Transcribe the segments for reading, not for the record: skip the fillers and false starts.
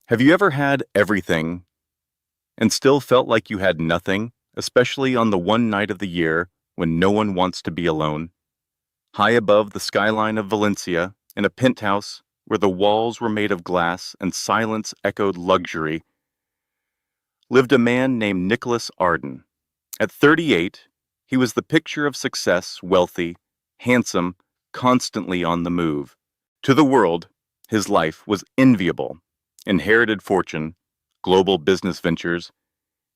Have you ever had everything and still felt like you had nothing, especially on the one night of the year when no one wants to be alone? High above the skyline of Valencia, in a penthouse where the walls were made of glass and silence echoed luxury, lived a man named Nicholas Arden. At 38, he was the picture of success, wealthy, handsome, constantly on the move. To the world, his life was enviable. Inherited fortune, global business ventures,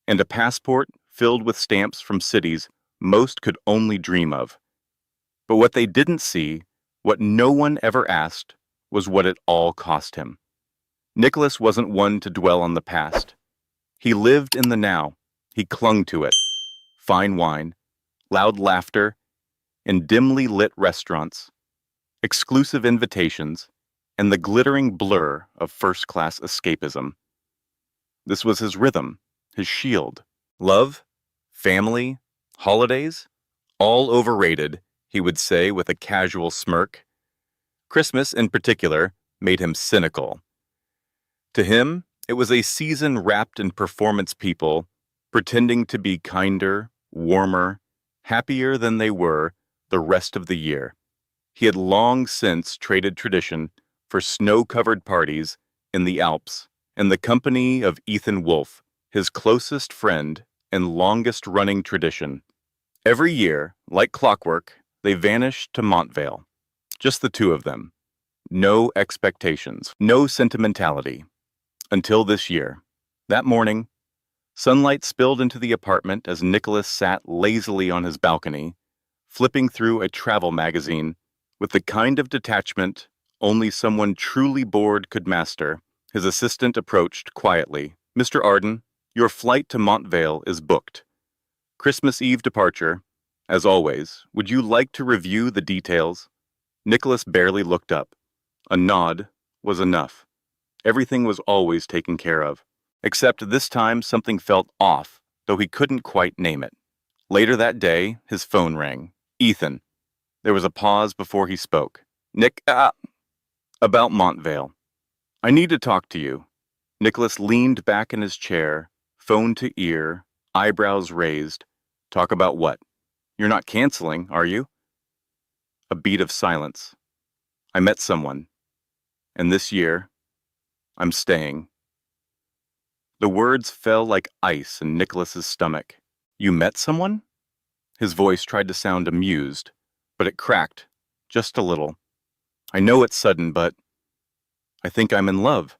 and a passport filled with stamps from cities most could only dream of. But what they didn't see, what no one ever asked, was what it all cost him. Nicholas wasn't one to dwell on the past. He lived in the now. He clung to it. Fine wine, loud laughter, in dimly lit restaurants, exclusive invitations, and the glittering blur of first-class escapism. This was his rhythm, his shield. Love, family, holidays, all overrated, he would say with a casual smirk. Christmas, in particular, made him cynical. To him, it was a season wrapped in performance people, pretending to be kinder, warmer, happier than they were the rest of the year. He had long since traded tradition for snow-covered parties in the Alps in the company of Ethan Wolfe, his closest friend and longest-running tradition. Every year, like clockwork, they vanished to Montvale. Just the two of them. No expectations, no sentimentality. Until this year. That morning, sunlight spilled into the apartment as Nicholas sat lazily on his balcony, flipping through a travel magazine with the kind of detachment only someone truly bored could master. His assistant approached quietly. "Mr. Arden, your flight to Montvale is booked. Christmas Eve departure. As always, would you like to review the details?" Nicholas barely looked up. A nod was enough. Everything was always taken care of. Except this time something felt off, though he couldn't quite name it. Later that day, his phone rang. "Ethan." There was a pause before he spoke. "Nick, about Montvale. I need to talk to you." Nicholas leaned back in his chair, phone to ear, eyebrows raised. "Talk about what? You're not canceling, are you?" A beat of silence. "I met someone. And this year, I'm staying." The words fell like ice in Nicholas's stomach. "You met someone?" His voice tried to sound amused, but it cracked, just a little. "I know it's sudden, but I think I'm in love."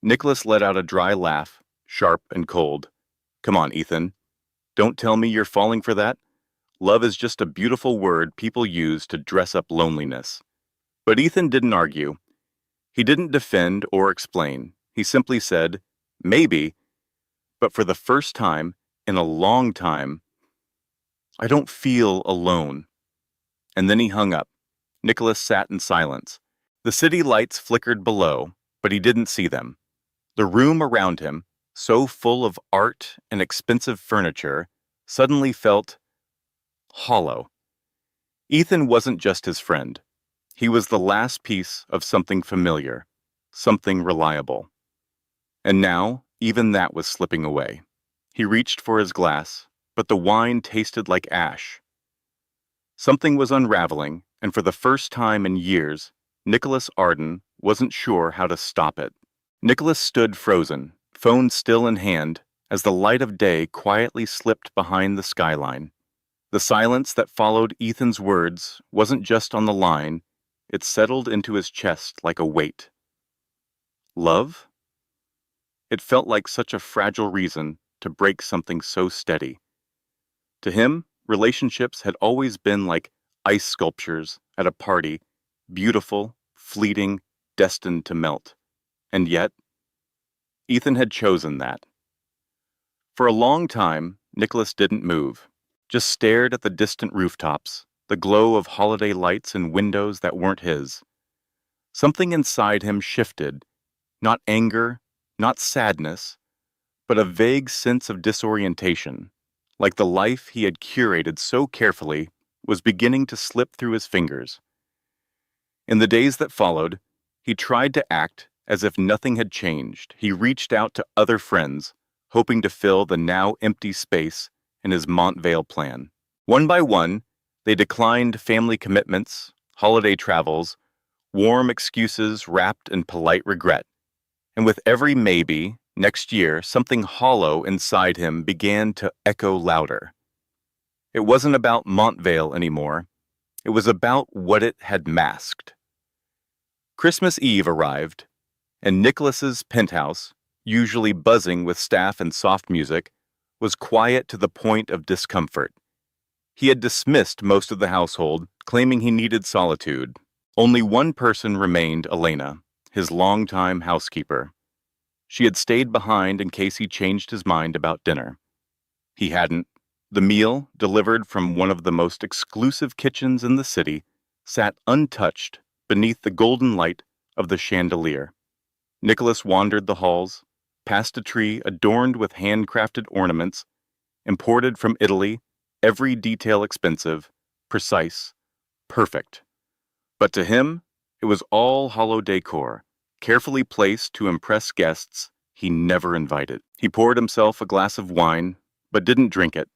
Nicholas let out a dry laugh, sharp and cold. "Come on, Ethan. Don't tell me you're falling for that. Love is just a beautiful word people use to dress up loneliness." But Ethan didn't argue. He didn't defend or explain. He simply said, "Maybe, but for the first time in a long time, I don't feel alone." And then he hung up. Nicholas sat in silence. The city lights flickered below, but he didn't see them. The room around him, so full of art and expensive furniture, suddenly felt hollow. Ethan wasn't just his friend. He was the last piece of something familiar, something reliable. And now, even that was slipping away. He reached for his glass, but the wine tasted like ash. Something was unraveling, and for the first time in years, Nicholas Arden wasn't sure how to stop it. Nicholas stood frozen, phone still in hand, as the light of day quietly slipped behind the skyline. The silence that followed Ethan's words wasn't just on the line, it settled into his chest like a weight. Love? It felt like such a fragile reason to break something so steady. To him, relationships had always been like ice sculptures at a party, beautiful, fleeting, destined to melt. And yet, Ethan had chosen that. For a long time, Nicholas didn't move, just stared at the distant rooftops, the glow of holiday lights in windows that weren't his. Something inside him shifted, not anger, not sadness, but a vague sense of disorientation, like the life he had curated so carefully was beginning to slip through his fingers. In the days that followed, he tried to act As if nothing had changed, he reached out to other friends, hoping to fill the now empty space in his Montvale plan. One by one, they declined family commitments, holiday travels, warm excuses wrapped in polite regret. And with every maybe, next year, something hollow inside him began to echo louder. It wasn't about Montvale anymore. It was about what it had masked. Christmas Eve arrived, and Nicholas's penthouse, usually buzzing with staff and soft music, was quiet to the point of discomfort. He had dismissed most of the household, claiming he needed solitude. Only one person remained, Elena, his longtime housekeeper. She had stayed behind in case he changed his mind about dinner. He hadn't. The meal, delivered from one of the most exclusive kitchens in the city, sat untouched beneath the golden light of the chandelier. Nicholas wandered the halls, past a tree adorned with handcrafted ornaments, imported from Italy, every detail expensive, precise, perfect. But to him, it was all hollow decor, carefully placed to impress guests he never invited. He poured himself a glass of wine, but didn't drink it.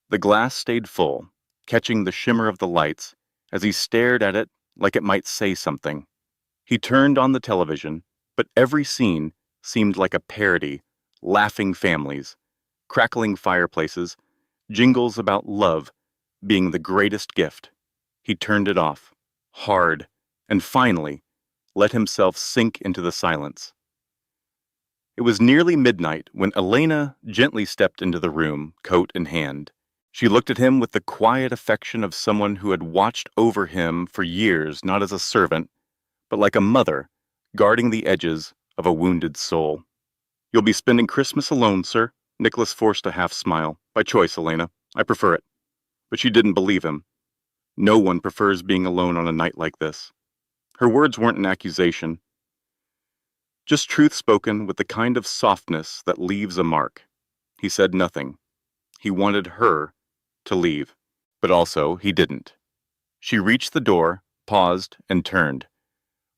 The glass stayed full, catching the shimmer of the lights as he stared at it like it might say something. He turned on the television, but every scene seemed like a parody, laughing families, crackling fireplaces, jingles about love being the greatest gift. He turned it off, hard, and finally let himself sink into the silence. It was nearly midnight when Elena gently stepped into the room, coat in hand. She looked at him with the quiet affection of someone who had watched over him for years, not as a servant, but like a mother, guarding the edges of a wounded soul. "You'll be spending Christmas alone, sir." Nicholas forced a half-smile. "By choice, Elena. I prefer it." But she didn't believe him. No one prefers being alone on a night like this. Her words weren't an accusation, just truth spoken with the kind of softness that leaves a mark. He said nothing. He wanted her to leave, but also he didn't. She reached the door, paused, and turned.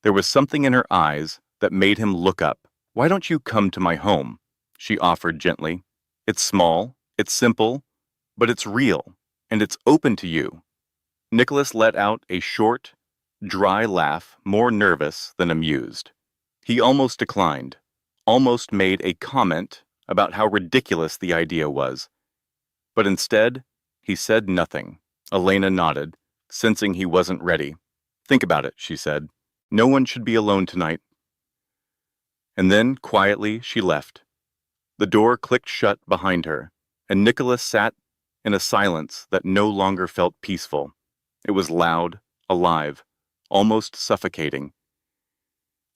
There was something in her eyes that made him look up. "Why don't you come to my home?" she offered gently. "It's small, it's simple, but it's real, and it's open to you." Nicholas let out a short, dry laugh, more nervous than amused. He almost declined, almost made a comment about how ridiculous the idea was. But instead, he said nothing. Elena nodded, sensing he wasn't ready. "Think about it," she said. "No one should be alone tonight." And then, quietly, she left. The door clicked shut behind her, and Nicholas sat in a silence that no longer felt peaceful. It was loud, alive, almost suffocating.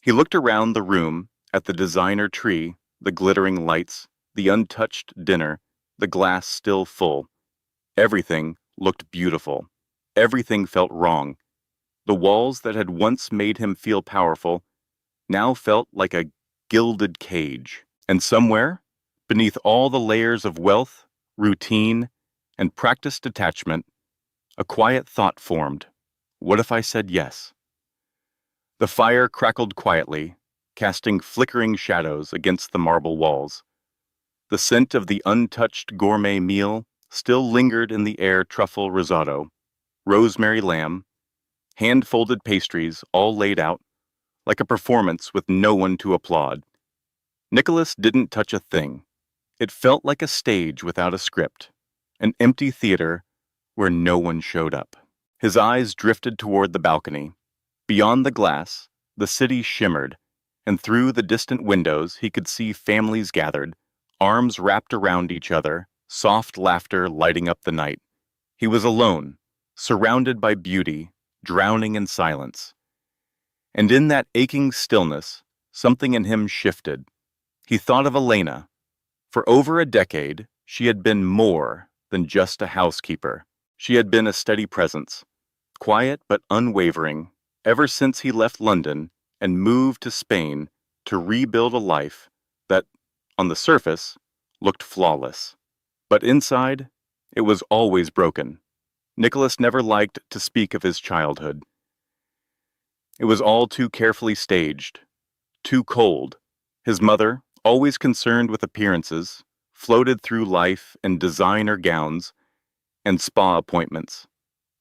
He looked around the room at the designer tree, the glittering lights, the untouched dinner, the glass still full. Everything looked beautiful. Everything felt wrong. The walls that had once made him feel powerful now felt like a gilded cage. And somewhere, beneath all the layers of wealth, routine, and practiced detachment, a quiet thought formed. What if I said yes? The fire crackled quietly, casting flickering shadows against the marble walls. The scent of the untouched gourmet meal still lingered in the air: truffle risotto, rosemary lamb, hand-folded pastries all laid out, like a performance with no one to applaud. Nicholas didn't touch a thing. It felt like a stage without a script, an empty theater where no one showed up. His eyes drifted toward the balcony. Beyond the glass, the city shimmered, and through the distant windows he could see families gathered, arms wrapped around each other, soft laughter lighting up the night. He was alone, surrounded by beauty, drowning in silence. And in that aching stillness, something in him shifted. He thought of Elena. For over a decade, she had been more than just a housekeeper. She had been a steady presence, quiet but unwavering, ever since he left London and moved to Spain to rebuild a life that, on the surface, looked flawless. But inside, it was always broken. Nicholas never liked to speak of his childhood. It was all too carefully staged, too cold. His mother, always concerned with appearances, floated through life in designer gowns and spa appointments.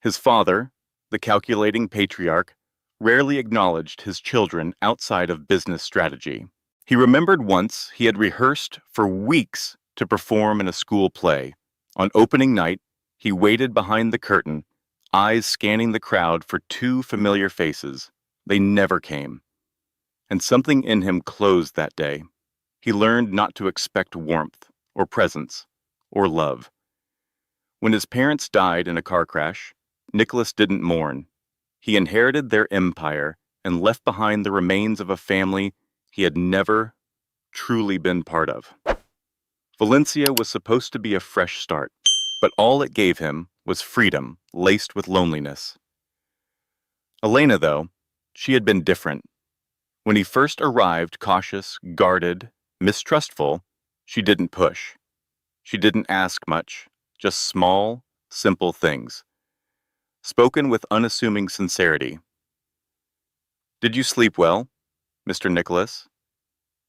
His father, the calculating patriarch, rarely acknowledged his children outside of business strategy. He remembered once he had rehearsed for weeks to perform in a school play. On opening night, he waited behind the curtain, eyes scanning the crowd for two familiar faces. They never came. And something in him closed that day. He learned not to expect warmth, or presence, or love. When his parents died in a car crash, Nicholas didn't mourn. He inherited their empire and left behind the remains of a family he had never truly been part of. Valencia was supposed to be a fresh start, but all it gave him was freedom laced with loneliness. Elena, though, she had been different. When he first arrived, cautious, guarded, mistrustful, she didn't push. She didn't ask much, just small, simple things, spoken with unassuming sincerity. "Did you sleep well, Mr. Nicholas?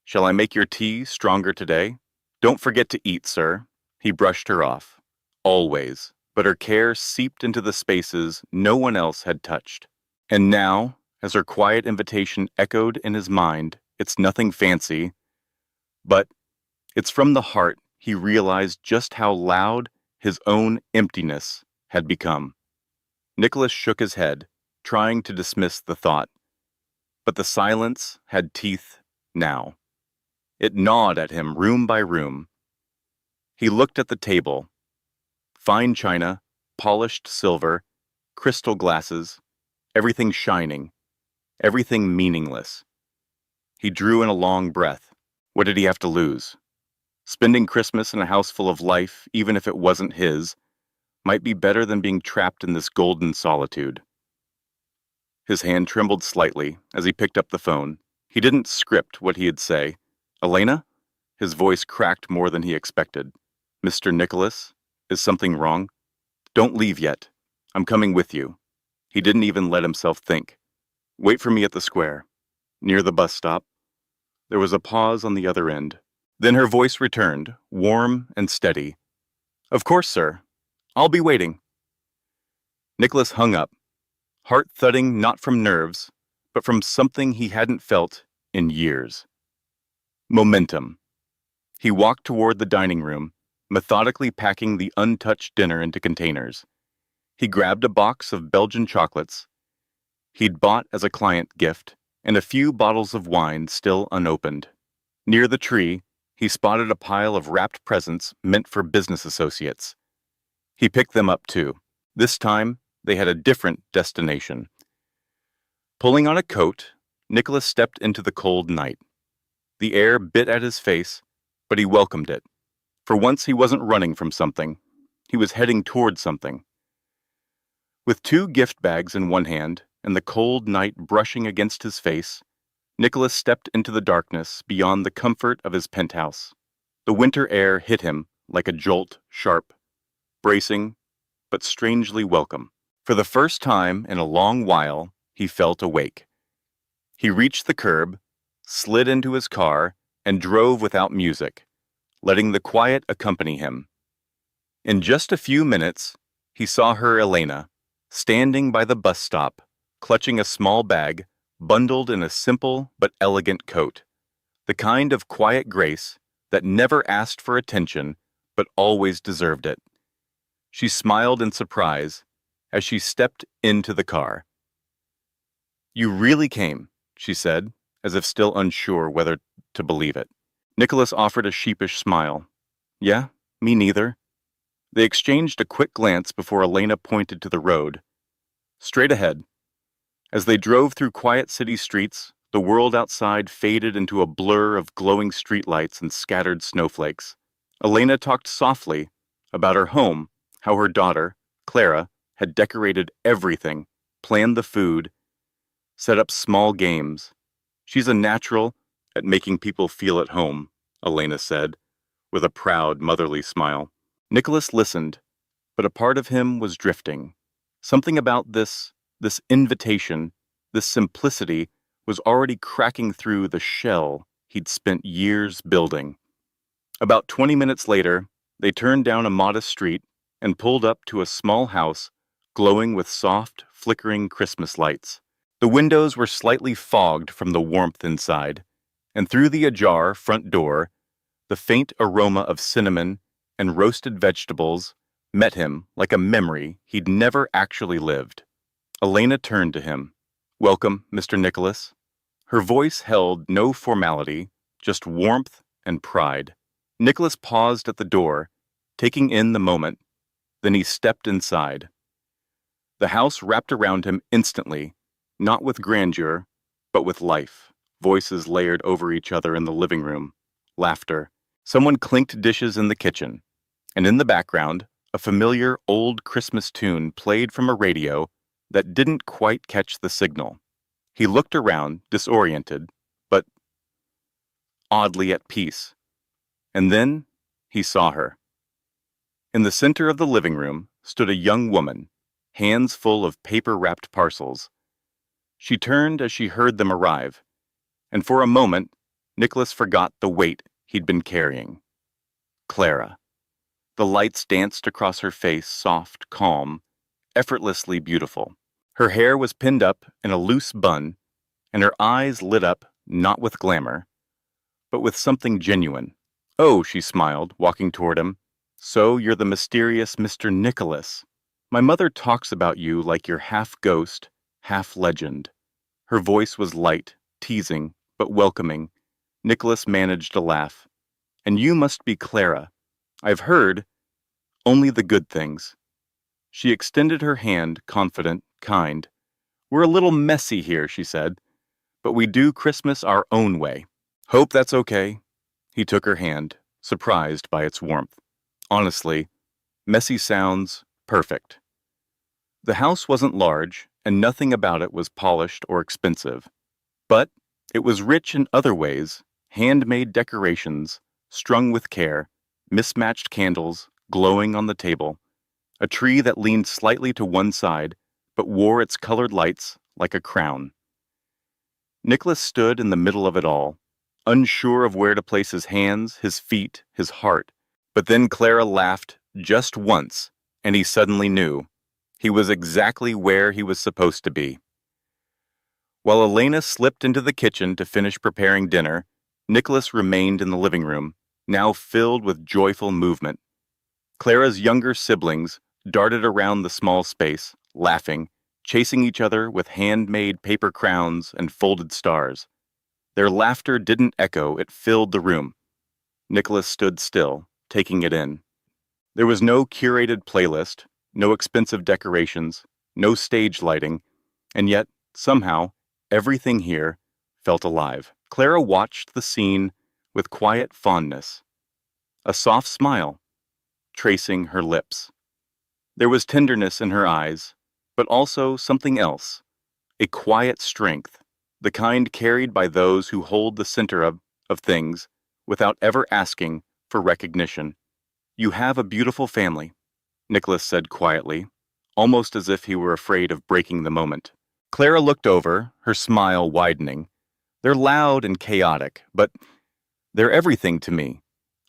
Shall I make your tea stronger today? Don't forget to eat, sir." He brushed her off. Always, but her care seeped into the spaces no one else had touched. And now, as her quiet invitation echoed in his mind, it's nothing fancy, but it's from the heart, he realized just how loud his own emptiness had become. Nicholas shook his head, trying to dismiss the thought. But the silence had teeth now. It gnawed at him room by room. He looked at the table. Fine china, polished silver, crystal glasses, everything shining, everything meaningless. He drew in a long breath. What did he have to lose? Spending Christmas in a house full of life, even if it wasn't his, might be better than being trapped in this golden solitude. His hand trembled slightly as he picked up the phone. He didn't script what he'd say. "Elena?" His voice cracked more than he expected. "Mr. Nicholas? Is something wrong? Don't leave yet. I'm coming with you." He didn't even let himself think. "Wait for me at the square, near the bus stop." There was a pause on the other end. Then her voice returned, warm and steady. "Of course, sir. I'll be waiting." Nicholas hung up, heart thudding not from nerves, but from something he hadn't felt in years. Momentum. He walked toward the dining room, methodically packing the untouched dinner into containers. He grabbed a box of Belgian chocolates he'd bought as a client gift and a few bottles of wine still unopened. Near the tree, he spotted a pile of wrapped presents meant for business associates. He picked them up too. This time, they had a different destination. Pulling on a coat, Nicholas stepped into the cold night. The air bit at his face, but he welcomed it. For once he wasn't running from something. He was heading toward something. With two gift bags in one hand and the cold night brushing against his face, Nicholas stepped into the darkness beyond the comfort of his penthouse. The winter air hit him like a jolt, sharp, bracing, but strangely welcome. For the first time in a long while, he felt awake. He reached the curb, slid into his car, and drove without music, letting the quiet accompany him. In just a few minutes, he saw her Elena, standing by the bus stop, clutching a small bag, bundled in a simple but elegant coat, the kind of quiet grace that never asked for attention but always deserved it. She smiled in surprise as she stepped into the car. "You really came," she said, as if still unsure whether to believe it. Nicholas offered a sheepish smile. "Yeah, me neither." They exchanged a quick glance before Elena pointed to the road. Straight ahead. As they drove through quiet city streets, the world outside faded into a blur of glowing streetlights and scattered snowflakes. Elena talked softly about her home, how her daughter, Clara, had decorated everything, planned the food, set up small games. "She's a natural at making people feel at home," Elena said, with a proud, motherly smile. Nicholas listened, but a part of him was drifting. Something about this invitation, this simplicity, was already cracking through the shell he'd spent years building. About 20 minutes later, they turned down a modest street and pulled up to a small house glowing with soft, flickering Christmas lights. The windows were slightly fogged from the warmth inside, and through the ajar front door, the faint aroma of cinnamon and roasted vegetables met him like a memory he'd never actually lived. Elena turned to him. "Welcome, Mr. Nicholas." Her voice held no formality, just warmth and pride. Nicholas paused at the door, taking in the moment. Then he stepped inside. The house wrapped around him instantly, not with grandeur, but with life. Voices layered over each other in the living room. Laughter. Someone clinked dishes in the kitchen. And in the background, a familiar old Christmas tune played from a radio that didn't quite catch the signal. He looked around, disoriented, but oddly at peace. And then he saw her. In the center of the living room stood a young woman, hands full of paper-wrapped parcels. She turned as she heard them arrive, and for a moment, Nicholas forgot the weight he'd been carrying. Clara. The lights danced across her face, soft, calm, effortlessly beautiful. Her hair was pinned up in a loose bun, and her eyes lit up not with glamour, but with something genuine. "Oh," she smiled, walking toward him. "So you're the mysterious Mr. Nicholas. My mother talks about you like you're half ghost, half legend." Her voice was light, teasing, but welcoming. Nicholas managed a laugh. "And you must be Clara. I've heard only the good things." She extended her hand, confident, kind. "We're a little messy here," she said, "but we do Christmas our own way." "Hope that's okay." He took her hand, surprised by its warmth. Honestly, messy sounds perfect. The house wasn't large, and nothing about it was polished or expensive. But it was rich in other ways: handmade decorations, strung with care, mismatched candles glowing on the table, a tree that leaned slightly to one side but wore its colored lights like a crown. Nicholas stood in the middle of it all, unsure of where to place his hands, his feet, his heart. But then Clara laughed just once, and he suddenly knew. He was exactly where he was supposed to be. While Elena slipped into the kitchen to finish preparing dinner, Nicholas remained in the living room, now filled with joyful movement. Clara's younger siblings darted around the small space, laughing, chasing each other with handmade paper crowns and folded stars. Their laughter didn't echo, it filled the room. Nicholas stood still, taking it in. There was no curated playlist, no expensive decorations, no stage lighting, and yet, somehow, everything here felt alive. Clara watched the scene with quiet fondness, a soft smile tracing her lips. There was tenderness in her eyes, but also something else, a quiet strength, the kind carried by those who hold the center of things without ever asking for recognition. "You have a beautiful family," Nicholas said quietly, almost as if he were afraid of breaking the moment. Clara looked over, her smile widening. "They're loud and chaotic, but they're everything to me.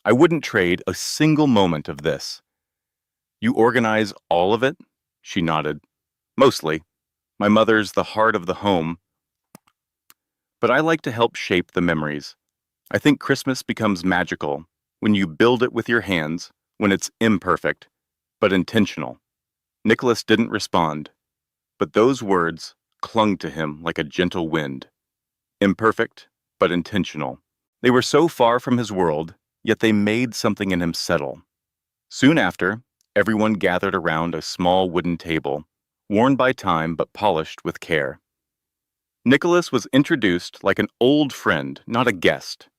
I wouldn't trade a single moment of this." "You organize all of it?" She nodded. "Mostly. My mother's the heart of the home, but I like to help shape the memories. I think Christmas becomes magical when you build it with your hands, when it's imperfect, but intentional." Nicholas didn't respond, but those words clung to him like a gentle wind. Imperfect, but intentional. They were so far from his world, yet they made something in him settle. Soon after, everyone gathered around a small wooden table, worn by time but polished with care. Nicholas was introduced like an old friend, not a guest.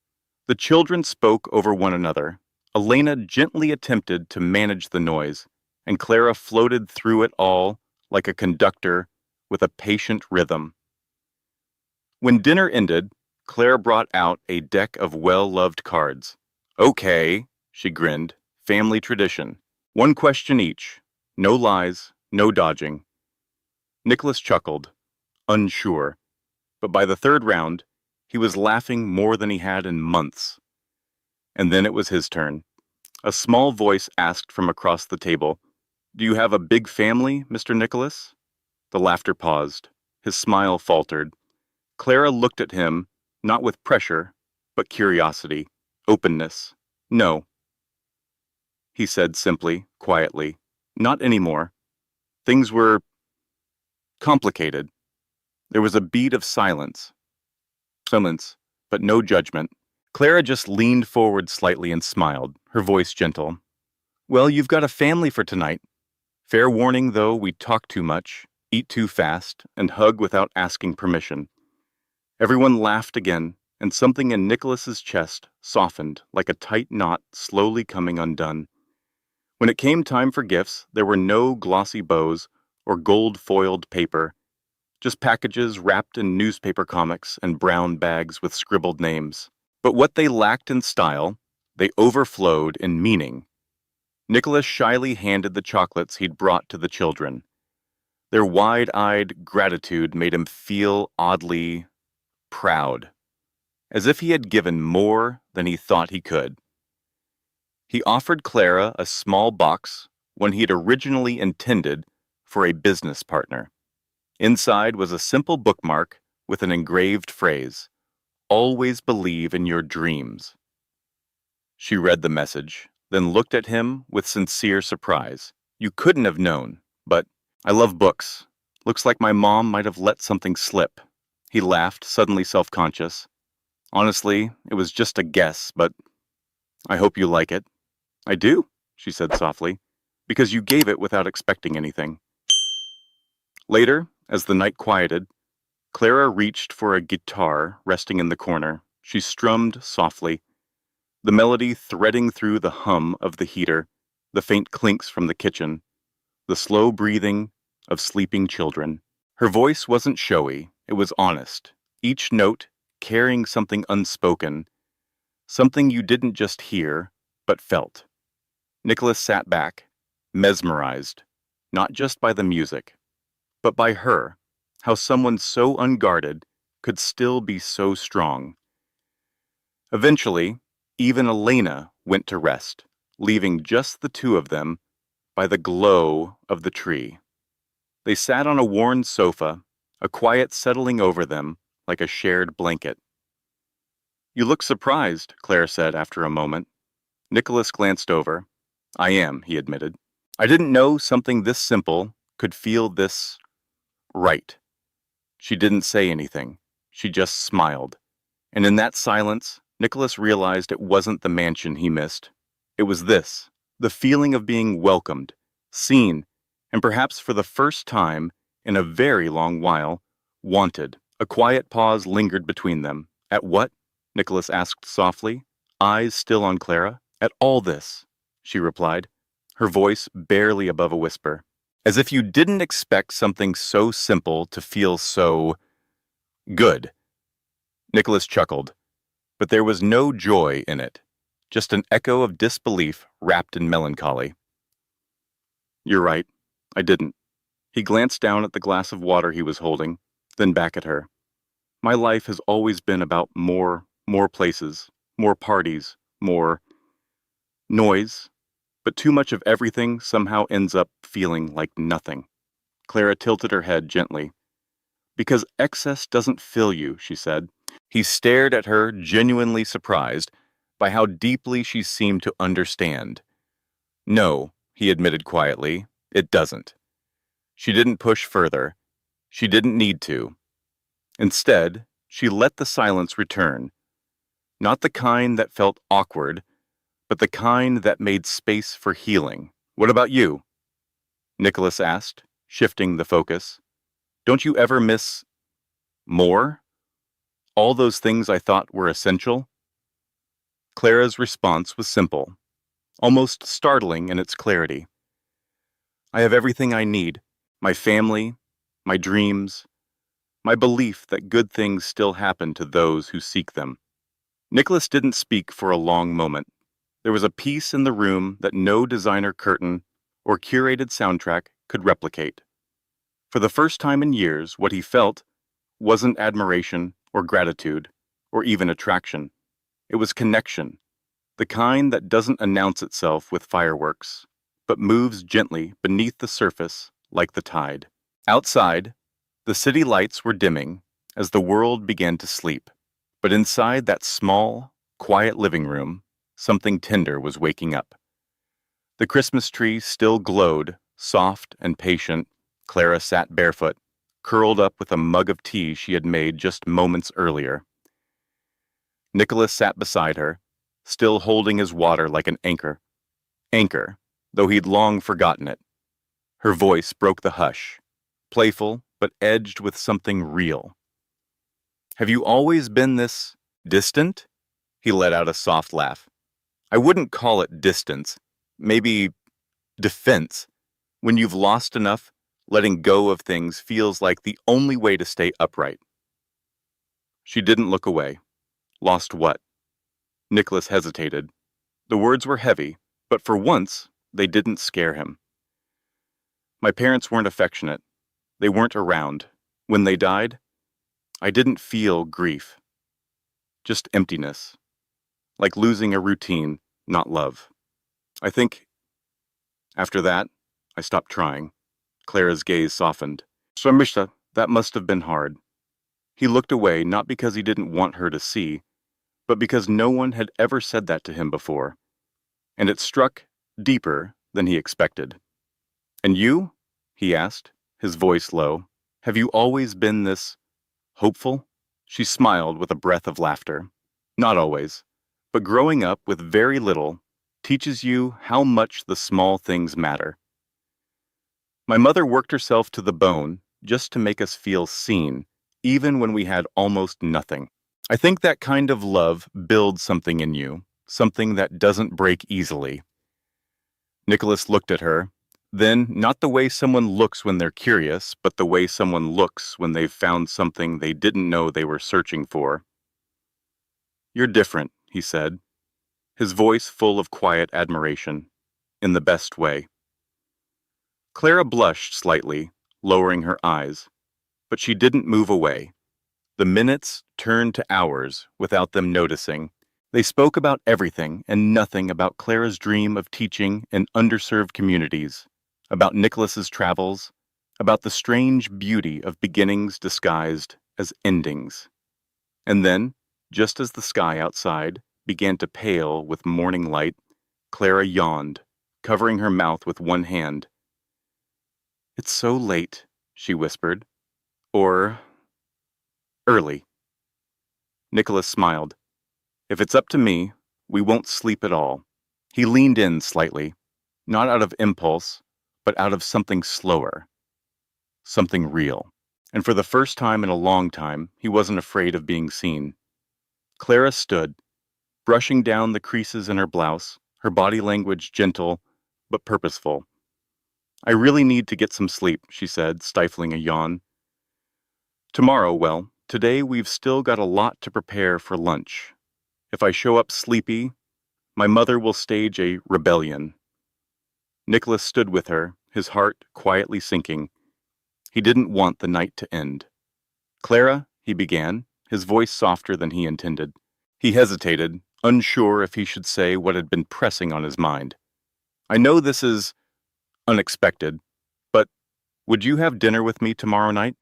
The children spoke over one another. Elena gently attempted to manage the noise, and Clara floated through it all like a conductor with a patient rhythm. When dinner ended, Claire brought out a deck of well-loved cards. "Okay," she grinned, "family tradition. One question each. No lies, no dodging." Nicholas chuckled, unsure. But by the third round, he was laughing more than he had in months. And then it was his turn. A small voice asked from across the table, "Do you have a big family, Mr. Nicholas?" The laughter paused. His smile faltered. Clara looked at him, not with pressure, but curiosity, openness. "No," he said simply, quietly. "Not anymore. Things were complicated." There was a beat of silence, but no judgment. Clara just leaned forward slightly and smiled, her voice gentle. "Well, you've got a family for tonight. Fair warning, though, we talk too much, eat too fast, and hug without asking permission." Everyone laughed again, and something in Nicholas's chest softened like a tight knot slowly coming undone. When it came time for gifts, there were no glossy bows or gold-foiled paper, just packages wrapped in newspaper comics and brown bags with scribbled names. But what they lacked in style, they overflowed in meaning. Nicholas shyly handed the chocolates he'd brought to the children. Their wide-eyed gratitude made him feel oddly proud, as if he had given more than he thought he could. He offered Clara a small box, one he'd originally intended for a business partner. Inside was a simple bookmark with an engraved phrase, "Always believe in your dreams." She read the message, then looked at him with sincere surprise. "You couldn't have known, but I love books. Looks like my mom might have let something slip." He laughed, suddenly self-conscious. "Honestly, it was just a guess, but I hope you like it." "I do," she said softly, "because you gave it without expecting anything." Later, as the night quieted, Clara reached for a guitar resting in the corner. She strummed softly, the melody threading through the hum of the heater, the faint clinks from the kitchen, the slow breathing of sleeping children. Her voice wasn't showy, it was honest, each note carrying something unspoken, something you didn't just hear, but felt. Nicholas sat back, mesmerized, not just by the music, but by her, how someone so unguarded could still be so strong. Eventually, even Elena went to rest, leaving just the two of them by the glow of the tree. They sat on a worn sofa, a quiet settling over them like a shared blanket. "You look surprised," Claire said after a moment. Nicholas glanced over. "I am," he admitted. "I didn't know something this simple could feel this right." She didn't say anything. She just smiled. And in that silence, Nicholas realized it wasn't the mansion he missed. It was this, the feeling of being welcomed, seen, and perhaps for the first time in a very long while, wanted. A quiet pause lingered between them. "At what?" Nicholas asked softly, eyes still on Clara. "At all this," she replied, her voice barely above a whisper. "As if you didn't expect something so simple to feel so good." Nicholas chuckled, but there was no joy in it, just an echo of disbelief wrapped in melancholy. "You're right, I didn't." He glanced down at the glass of water he was holding, then back at her. "My life has always been about more places, more parties, more noise, but too much of everything somehow ends up feeling like nothing." Clara tilted her head gently. "Because excess doesn't fill you," she said. He stared at her, genuinely surprised by how deeply she seemed to understand. "No," he admitted quietly, "it doesn't." She didn't push further. She didn't need to. Instead, she let the silence return, not the kind that felt awkward, but the kind that made space for healing. "What about you?" Nicholas asked, shifting the focus. "Don't you ever miss more? All those things I thought were essential?" Clara's response was simple, almost startling in its clarity. "I have everything I need, my family, my dreams, my belief that good things still happen to those who seek them." Nicholas didn't speak for a long moment. There was a peace in the room that no designer curtain or curated soundtrack could replicate. For the first time in years, what he felt wasn't admiration or gratitude or even attraction. It was connection, the kind that doesn't announce itself with fireworks, but moves gently beneath the surface like the tide. Outside, the city lights were dimming as the world began to sleep, but inside that small, quiet living room, something tender was waking up. The Christmas tree still glowed, soft and patient. Clara sat barefoot, curled up with a mug of tea she had made just moments earlier. Nicholas sat beside her, still holding his water like an anchor. Anchor, though he'd long forgotten it. Her voice broke the hush, playful but edged with something real. "Have you always been this distant?" He let out a soft laugh. "I wouldn't call it distance. Maybe defense. When you've lost enough, letting go of things feels like the only way to stay upright." She didn't look away. Lost what? Nicholas hesitated. The words were heavy, but for once, they didn't scare him. "My parents weren't affectionate. They weren't around. When they died, I didn't feel grief. Just emptiness. Like losing a routine, not love. I think, after that, I stopped trying." Clara's gaze softened. "Swamisha, that must have been hard." He looked away not because he didn't want her to see, but because no one had ever said that to him before, and it struck deeper than he expected. "And you?" he asked, his voice low. "Have you always been this hopeful?" She smiled with a breath of laughter. "Not always, but growing up with very little teaches you how much the small things matter. My mother worked herself to the bone just to make us feel seen, even when we had almost nothing. I think that kind of love builds something in you, something that doesn't break easily." Nicholas looked at her, then not the way someone looks when they're curious, but the way someone looks when they've found something they didn't know they were searching for. "You're different," he said, his voice full of quiet admiration, in the best way. Clara blushed slightly, lowering her eyes, but she didn't move away. The minutes turned to hours without them noticing. They spoke about everything and nothing about Clara's dream of teaching in underserved communities, about Nicholas's travels, about the strange beauty of beginnings disguised as endings. And then, just as the sky outside began to pale with morning light, Clara yawned, covering her mouth with one hand. "It's so late," she whispered. "Or early." Nicholas smiled. "If it's up to me, we won't sleep at all." He leaned in slightly, not out of impulse, but out of something slower, something real. And for the first time in a long time, he wasn't afraid of being seen. Clara stood, brushing down the creases in her blouse, her body language gentle but purposeful. "I really need to get some sleep," she said, stifling a yawn. "Tomorrow, well, today we've still got a lot to prepare for lunch. If I show up sleepy, my mother will stage a rebellion." Nicholas stood with her, his heart quietly sinking. He didn't want the night to end. "Clara," he began, his voice softer than he intended. He hesitated, unsure if he should say what had been pressing on his mind. "I know this is unexpected, but would you have dinner with me tomorrow night?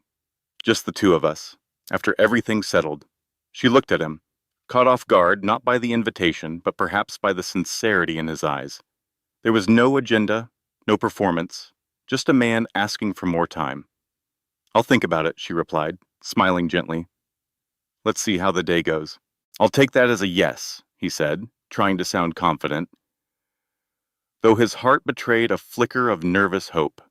Just the two of us, after everything's settled." She looked at him, caught off guard not by the invitation, but perhaps by the sincerity in his eyes. There was no agenda, no performance, just a man asking for more time. "I'll think about it," she replied, smiling gently. "Let's see how the day goes." "I'll take that as a yes," he said, trying to sound confident, though his heart betrayed a flicker of nervous hope.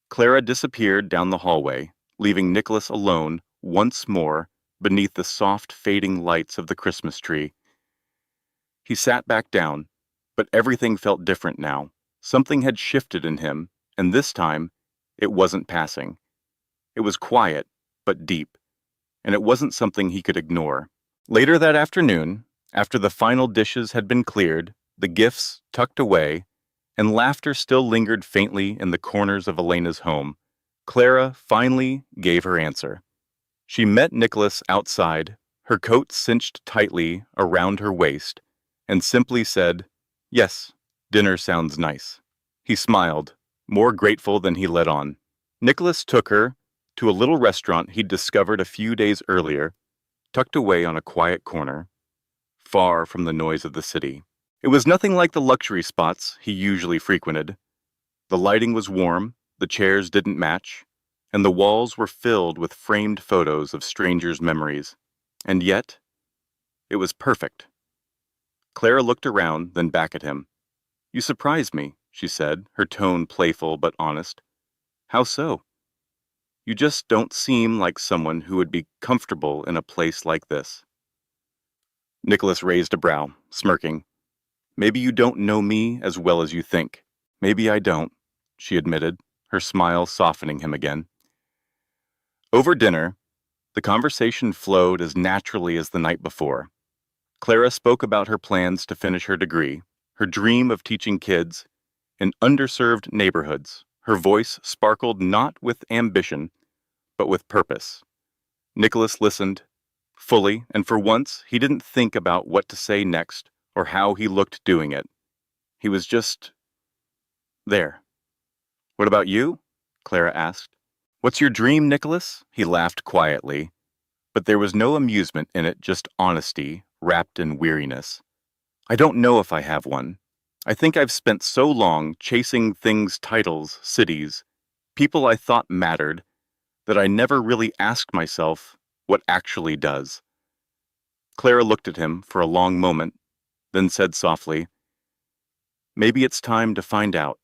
Clara disappeared down the hallway, leaving Nicholas alone once more beneath the soft fading lights of the Christmas tree. He sat back down, but everything felt different now. Something had shifted in him, and this time, it wasn't passing. It was quiet, but deep, and it wasn't something he could ignore. Later that afternoon, after the final dishes had been cleared, the gifts tucked away, and laughter still lingered faintly in the corners of Elena's home, Clara finally gave her answer. She met Nicholas outside, her coat cinched tightly around her waist, and simply said, "Yes, dinner sounds nice." He smiled, more grateful than he let on. Nicholas took her to a little restaurant he'd discovered a few days earlier, tucked away on a quiet corner, far from the noise of the city. It was nothing like the luxury spots he usually frequented. The lighting was warm, the chairs didn't match, and the walls were filled with framed photos of strangers' memories. And yet, it was perfect. Clara looked around, then back at him. "You surprise me," she said, her tone playful but honest. "How so?" "You just don't seem like someone who would be comfortable in a place like this." Nicholas raised a brow, smirking. "Maybe you don't know me as well as you think." "Maybe I don't," she admitted, her smile softening him again. Over dinner, the conversation flowed as naturally as the night before. Clara spoke about her plans to finish her degree, her dream of teaching kids in underserved neighborhoods. Her voice sparkled not with ambition, but with purpose. Nicholas listened fully, and for once he didn't think about what to say next or how he looked doing it. He was just there. "What about you?" Clara asked. "What's your dream, Nicholas?" He laughed quietly, but there was no amusement in it, just honesty wrapped in weariness. "I don't know if I have one. I think I've spent so long chasing things, titles, cities, people I thought mattered, that I never really asked myself what actually does." Clara looked at him for a long moment, then said softly, "Maybe it's time to find out."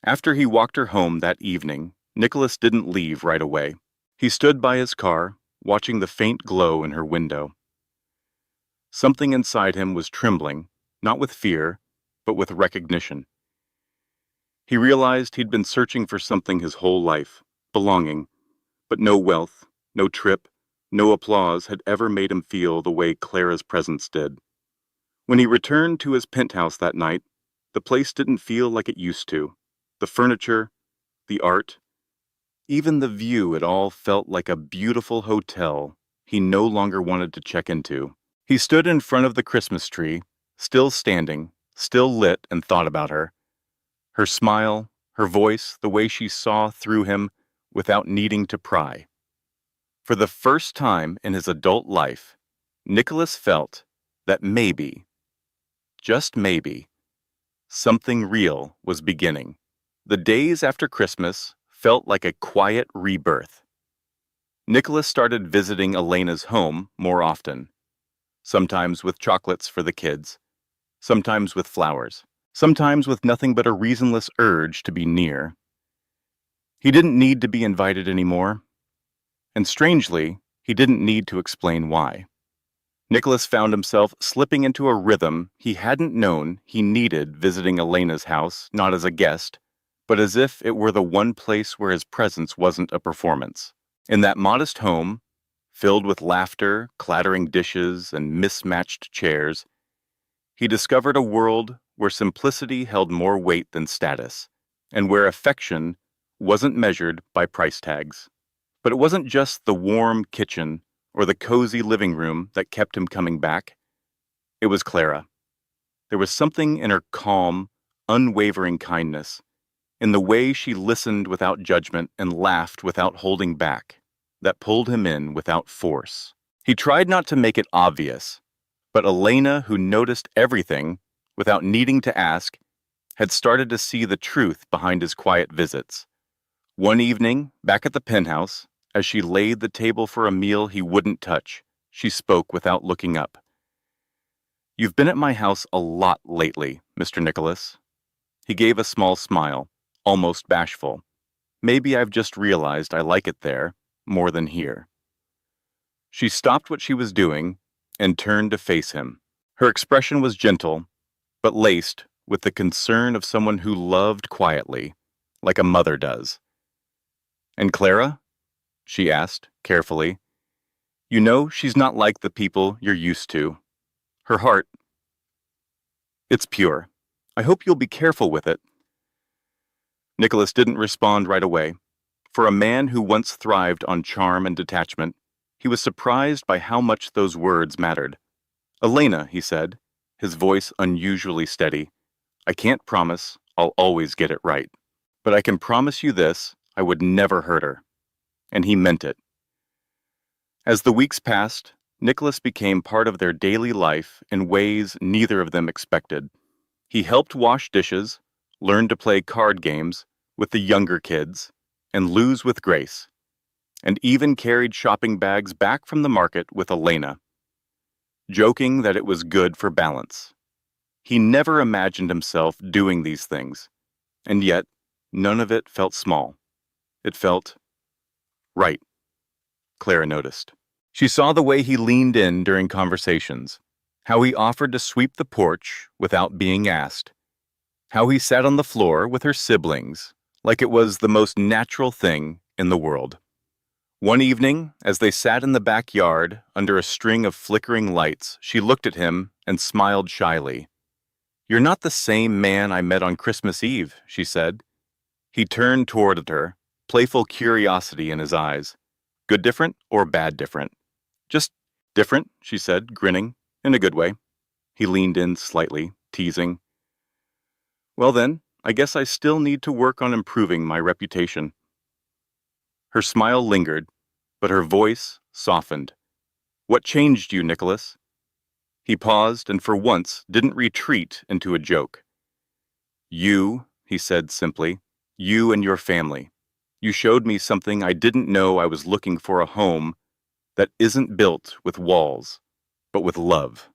After he walked her home that evening, Nicholas didn't leave right away. He stood by his car, watching the faint glow in her window. Something inside him was trembling, not with fear, but with recognition. He realized he'd been searching for something his whole life, belonging, but no wealth, no trip, no applause had ever made him feel the way Clara's presence did. When he returned to his penthouse that night, the place didn't feel like it used to. The furniture, the art, even the view, it all felt like a beautiful hotel he no longer wanted to check into. He stood in front of the Christmas tree, still standing, still lit, and thought about her. Her smile, her voice, the way she saw through him without needing to pry. For the first time in his adult life, Nicholas felt that maybe, just maybe, something real was beginning. The days after Christmas felt like a quiet rebirth. Nicholas started visiting Elena's home more often, sometimes with chocolates for the kids, sometimes with flowers, sometimes with nothing but a reasonless urge to be near. He didn't need to be invited anymore, and strangely, he didn't need to explain why. Nicholas found himself slipping into a rhythm he hadn't known he needed, visiting Elena's house, not as a guest, but as if it were the one place where his presence wasn't a performance. In that modest home, filled with laughter, clattering dishes, and mismatched chairs, he discovered a world where simplicity held more weight than status, and where affection wasn't measured by price tags. But it wasn't just the warm kitchen or the cozy living room that kept him coming back. It was Clara. There was something in her calm, unwavering kindness, in the way she listened without judgment and laughed without holding back, that pulled him in without force. He tried not to make it obvious, but Elena, who noticed everything without needing to ask, had started to see the truth behind his quiet visits. One evening, back at the penthouse, as she laid the table for a meal he wouldn't touch, she spoke without looking up. "You've been at my house a lot lately, Mr. Nicholas." He gave a small smile, almost bashful. "Maybe I've just realized I like it there more than here." She stopped what she was doing and turned to face him. Her expression was gentle, but laced with the concern of someone who loved quietly, like a mother does. "And Clara?" she asked, carefully. "You know she's not like the people you're used to. Her heart, it's pure. I hope you'll be careful with it." Nicholas didn't respond right away. For a man who once thrived on charm and detachment, he was surprised by how much those words mattered. "Elena," he said, his voice unusually steady, "I can't promise I'll always get it right. But I can promise you this, I would never hurt her." And he meant it. As the weeks passed, Nicholas became part of their daily life in ways neither of them expected. He helped wash dishes, learned to play card games with the younger kids, and lose with grace, and even carried shopping bags back from the market with Elena, joking that it was good for balance. He never imagined himself doing these things, and yet none of it felt small. It felt right, Clara noticed. She saw the way he leaned in during conversations, how he offered to sweep the porch without being asked, how he sat on the floor with her siblings like it was the most natural thing in the world. One evening, as they sat in the backyard under a string of flickering lights, she looked at him and smiled shyly. "You're not the same man I met on Christmas Eve," she said. He turned toward her, playful curiosity in his eyes. "Good different or bad different?" "Just different," she said, grinning, in a good way. He leaned in slightly, teasing. "Well then, I guess I still need to work on improving my reputation." Her smile lingered, but her voice softened. "What changed you, Nicholas?" He paused and for once didn't retreat into a joke. "You," he said simply, "you and your family. You showed me something I didn't know I was looking for, a home that isn't built with walls, but with love."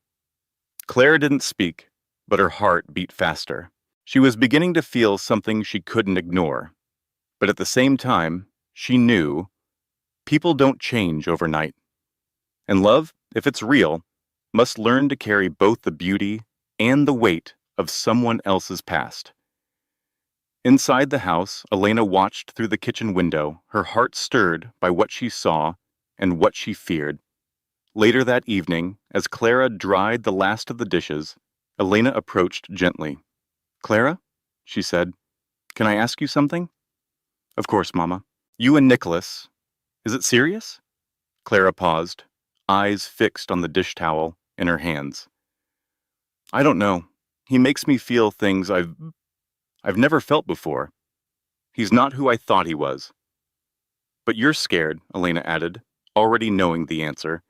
Claire didn't speak, but her heart beat faster. She was beginning to feel something she couldn't ignore. But at the same time, she knew people don't change overnight. And love, if it's real, must learn to carry both the beauty and the weight of someone else's past. Inside the house, Elena watched through the kitchen window, her heart stirred by what she saw and what she feared. Later that evening, as Clara dried the last of the dishes, Elena approached gently. "Clara," she said, "can I ask you something?" "Of course, Mama." "You and Nicholas, is it serious?" Clara paused, eyes fixed on the dish towel in her hands. "I don't know. He makes me feel things I've never felt before. He's not who I thought he was." "But you're scared," Elena added, already knowing the answer.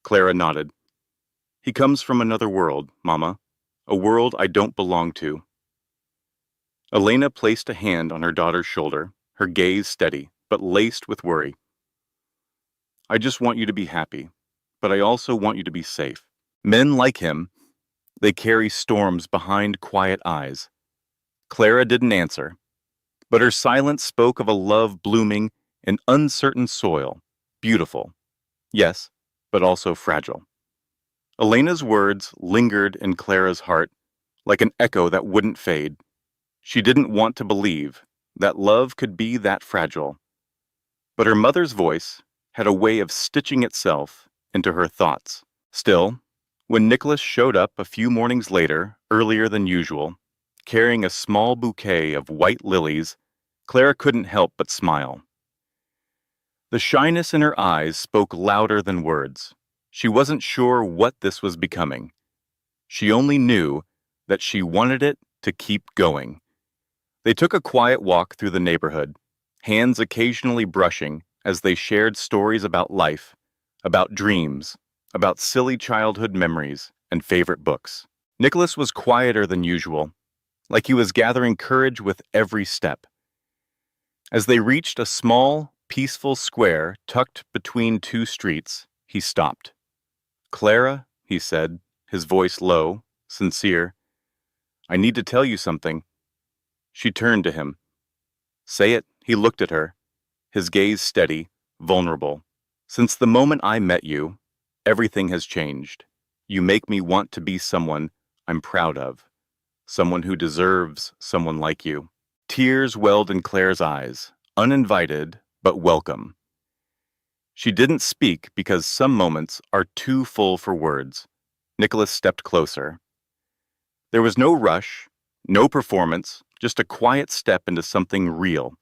Clara nodded. "He comes from another world, Mama, a world I don't belong to." Elena placed a hand on her daughter's shoulder, her gaze steady, but laced with worry. "I just want you to be happy, but I also want you to be safe. Men like him, they carry storms behind quiet eyes." Clara didn't answer, but her silence spoke of a love blooming in uncertain soil, beautiful, yes, but also fragile. Elena's words lingered in Clara's heart like an echo that wouldn't fade. She didn't want to believe that love could be that fragile, but her mother's voice had a way of stitching itself into her thoughts. Still, when Nicholas showed up a few mornings later, earlier than usual, carrying a small bouquet of white lilies, Clara couldn't help but smile. The shyness in her eyes spoke louder than words. She wasn't sure what this was becoming. She only knew that she wanted it to keep going. They took a quiet walk through the neighborhood, hands occasionally brushing as they shared stories about life, about dreams, about silly childhood memories and favorite books. Nicholas was quieter than usual, like he was gathering courage with every step. As they reached a small, peaceful square tucked between two streets, he stopped. "Clara," he said, his voice low, sincere, "I need to tell you something." She turned to him. "Say it." He looked at her, his gaze steady, vulnerable. "Since the moment I met you, everything has changed. You make me want to be someone I'm proud of, someone who deserves someone like you." Tears welled in Claire's eyes, uninvited but welcome. She didn't speak because some moments are too full for words. Nicholas stepped closer. There was no rush, no performance, just a quiet step into something real.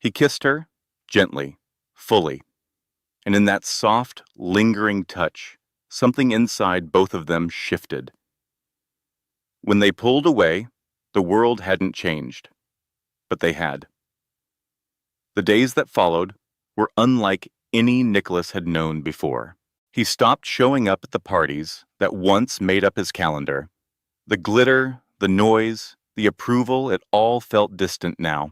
He kissed her, gently, fully, and in that soft, lingering touch, something inside both of them shifted. When they pulled away, the world hadn't changed, but they had. The days that followed were unlike any Nicholas had known before. He stopped showing up at the parties that once made up his calendar. The glitter, the noise, the approval, it all felt distant now.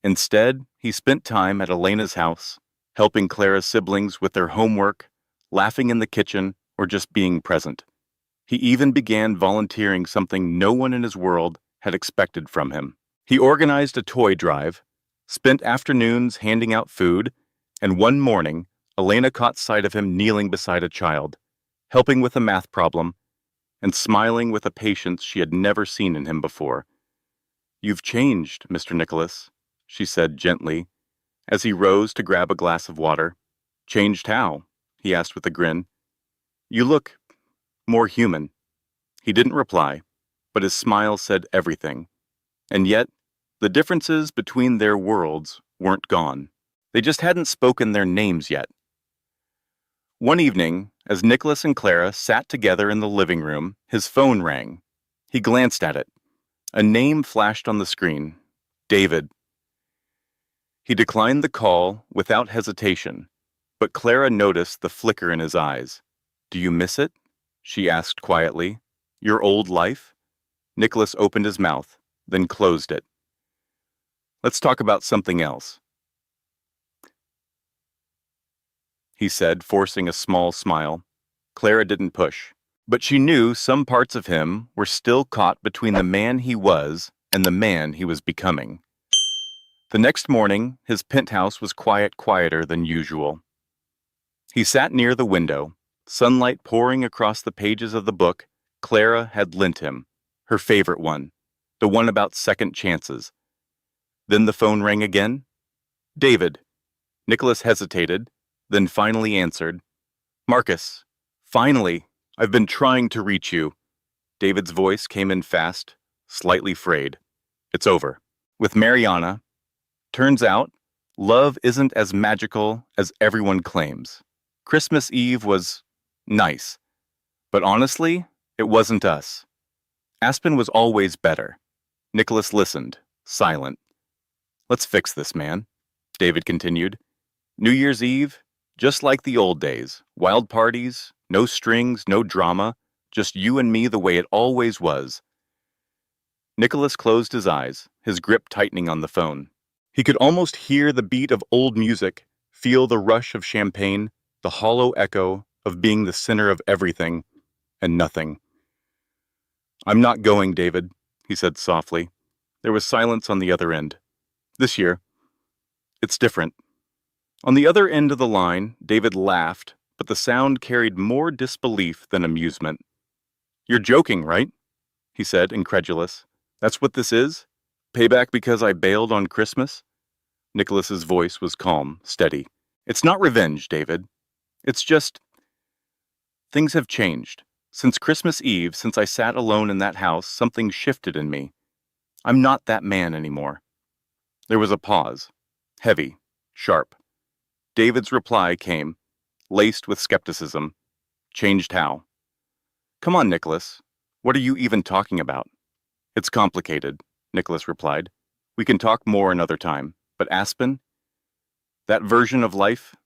Instead, he spent time at Elena's house, helping Clara's siblings with their homework, laughing in the kitchen, or just being present. He even began volunteering something no one in his world had expected from him. He organized a toy drive, spent afternoons handing out food, and one morning, Elena caught sight of him kneeling beside a child, helping with a math problem, and smiling with a patience she had never seen in him before. "You've changed, Mr. Nicholas," she said gently, as he rose to grab a glass of water. "Changed how?" he asked with a grin. "You look more human." He didn't reply, but his smile said everything. And yet, the differences between their worlds weren't gone. They just hadn't spoken their names yet. One evening, as Nicholas and Clara sat together in the living room, his phone rang. He glanced at it. A name flashed on the screen. David. He declined the call without hesitation, but Clara noticed the flicker in his eyes. "Do you miss it?" she asked quietly. "Your old life?" Nicholas opened his mouth, then closed it. "Let's talk about something else," he said, forcing a small smile. Clara didn't push, but she knew some parts of him were still caught between the man he was and the man he was becoming. The next morning, his penthouse was quieter than usual. He sat near the window, sunlight pouring across the pages of the book Clara had lent him, her favorite one, the one about second chances. Then the phone rang again. "David." Nicholas hesitated, then finally answered. "Marcus, finally, I've been trying to reach you." David's voice came in fast, slightly frayed. "It's over. With Mariana, turns out, love isn't as magical as everyone claims. Christmas Eve was nice, but honestly, it wasn't us. Aspen was always better." Nicholas listened, silent. "Let's fix this, man," David continued. "New Year's Eve, just like the old days. Wild parties, no strings, no drama, just you and me the way it always was." Nicholas closed his eyes, his grip tightening on the phone. He could almost hear the beat of old music, feel the rush of champagne, the hollow echo of being the center of everything and nothing. "I'm not going, David," he said softly. There was silence on the other end. "This year, it's different." On the other end of the line, David laughed, but the sound carried more disbelief than amusement. "You're joking, right?" he said, incredulous. "That's what this is? Payback because I bailed on Christmas?" Nicholas's voice was calm, steady. "It's not revenge, David. It's just... things have changed. Since Christmas Eve, since I sat alone in that house, something shifted in me. I'm not that man anymore." There was a pause. Heavy, sharp. David's reply came, laced with skepticism. "Changed how?" "Come on, Nicholas. What are you even talking about?" "It's complicated," Nicholas replied. "We can talk more another time. But Aspen? That version of life?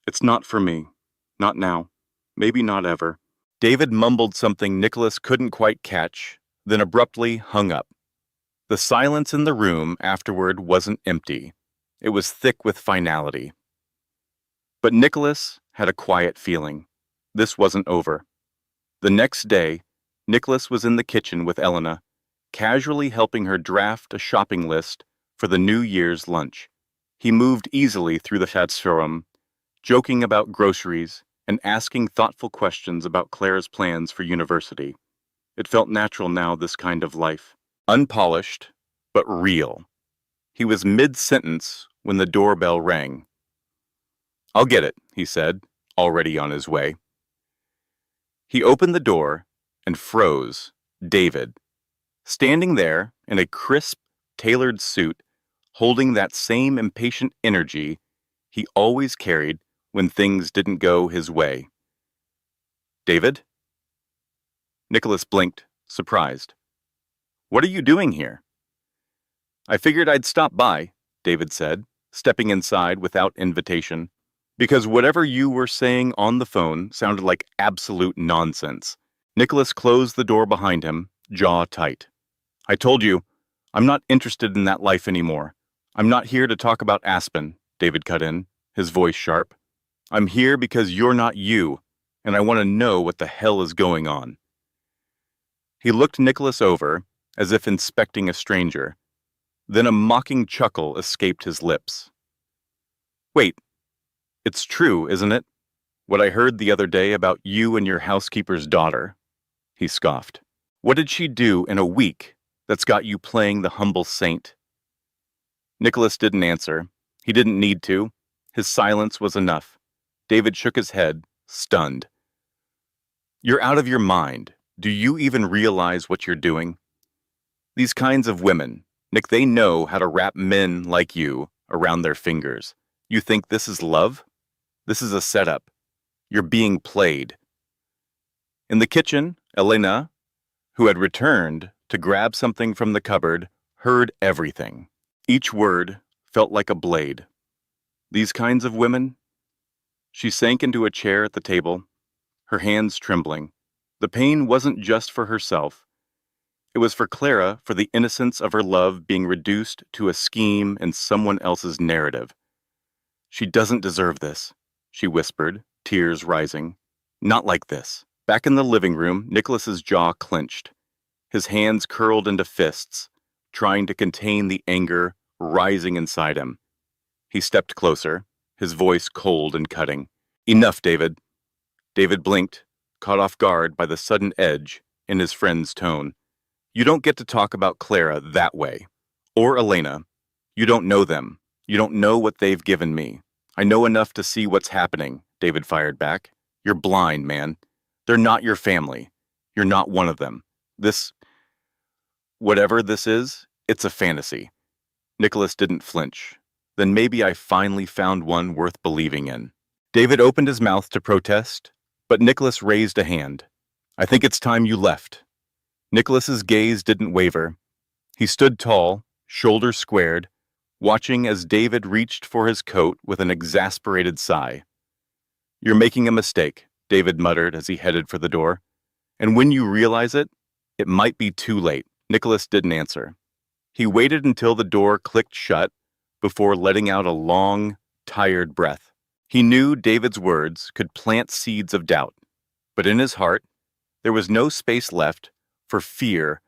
It's not for me. Not now. Maybe not ever." David mumbled something Nicholas couldn't quite catch, then abruptly hung up. The silence in the room afterward wasn't empty. It was thick with finality. But Nicholas had a quiet feeling. This wasn't over. The next day, Nicholas was in the kitchen with Elena, casually helping her draft a shopping list for the New Year's lunch. He moved easily through the chatsforum, joking about groceries and asking thoughtful questions about Claire's plans for university. It felt natural now, this kind of life. Unpolished, but real. He was mid-sentence when the doorbell rang. "I'll get it," he said, already on his way. He opened the door and froze. David, standing there in a crisp, tailored suit, holding that same impatient energy he always carried when things didn't go his way. David? Nicholas blinked, surprised. What are you doing here? I figured I'd stop by, David said, stepping inside without invitation, because whatever you were saying on the phone sounded like absolute nonsense. Nicholas closed the door behind him, jaw tight. I told you, I'm not interested in that life anymore. I'm not here to talk about Aspen, David cut in, his voice sharp. I'm here because you're not you, and I want to know what the hell is going on. He looked Nicholas over, as if inspecting a stranger. Then a mocking chuckle escaped his lips. Wait, it's true, isn't it? What I heard the other day about you and your housekeeper's daughter, he scoffed. What did she do in a week that's got you playing the humble saint? Nicholas didn't answer. He didn't need to. His silence was enough. David shook his head, stunned. You're out of your mind. Do you even realize what you're doing? These kinds of women, Nick, they know how to wrap men like you around their fingers. You think this is love? This is a setup. You're being played. In the kitchen, Elena, who had returned to grab something from the cupboard, heard everything. Each word felt like a blade. These kinds of women? She sank into a chair at the table, her hands trembling. The pain wasn't just for herself. It was for Clara, for the innocence of her love being reduced to a scheme in someone else's narrative. She doesn't deserve this, she whispered, tears rising. Not like this. Back in the living room, Nicholas's jaw clenched. His hands curled into fists, trying to contain the anger rising inside him. He stepped closer, his voice cold and cutting. Enough, David. David blinked, caught off guard by the sudden edge in his friend's tone. You don't get to talk about Clara that way. Or Elena. You don't know them. You don't know what they've given me. I know enough to see what's happening, David fired back. You're blind, man. They're not your family. You're not one of them. Whatever this is, it's a fantasy. Nicholas didn't flinch. Then maybe I finally found one worth believing in. David opened his mouth to protest, but Nicholas raised a hand. I think it's time you left. Nicholas's gaze didn't waver. He stood tall, shoulders squared, watching as David reached for his coat with an exasperated sigh. You're making a mistake, David muttered as he headed for the door. And when you realize it, it might be too late. Nicholas didn't answer. He waited until the door clicked shut before letting out a long, tired breath. He knew David's words could plant seeds of doubt, but in his heart, there was no space left for fear,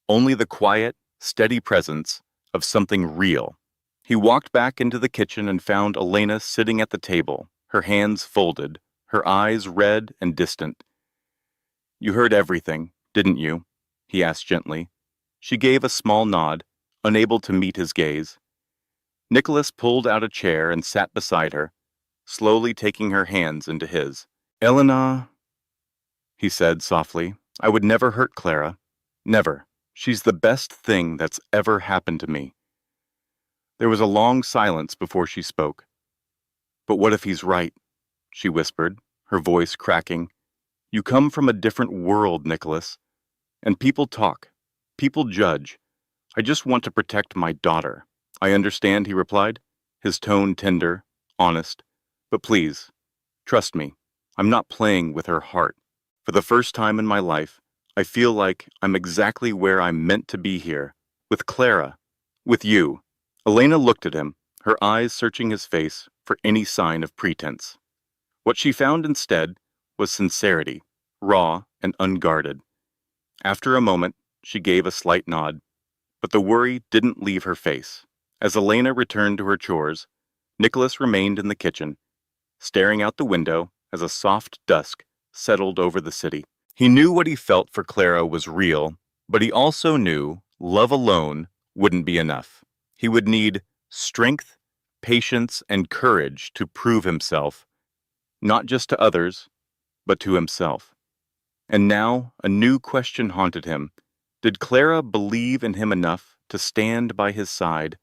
only the quiet, steady presence of something real. He walked back into the kitchen and found Elena sitting at the table, her hands folded, her eyes red and distant. You heard everything, didn't you? He asked gently. She gave a small nod, unable to meet his gaze. Nicholas pulled out a chair and sat beside her, slowly taking her hands into his. Elena, he said softly, I would never hurt Clara. Never. She's the best thing that's ever happened to me. There was a long silence before she spoke. But what if he's right? She whispered, her voice cracking. You come from a different world, Nicholas. And people talk. People judge. I just want to protect my daughter. I understand, he replied, his tone tender, honest. But please, trust me, I'm not playing with her heart. For the first time in my life, I feel like I'm exactly where I'm meant to be here. With Clara. With you. Elena looked at him, her eyes searching his face for any sign of pretense. What she found instead was sincerity, raw and unguarded. After a moment, she gave a slight nod, but the worry didn't leave her face. As Elena returned to her chores, Nicholas remained in the kitchen, staring out the window as a soft dusk settled over the city. He knew what he felt for Clara was real, but he also knew love alone wouldn't be enough. He would need strength, patience, and courage to prove himself, not just to others, but to himself. And now a new question haunted him. Did Clara believe in him enough to stand by his side?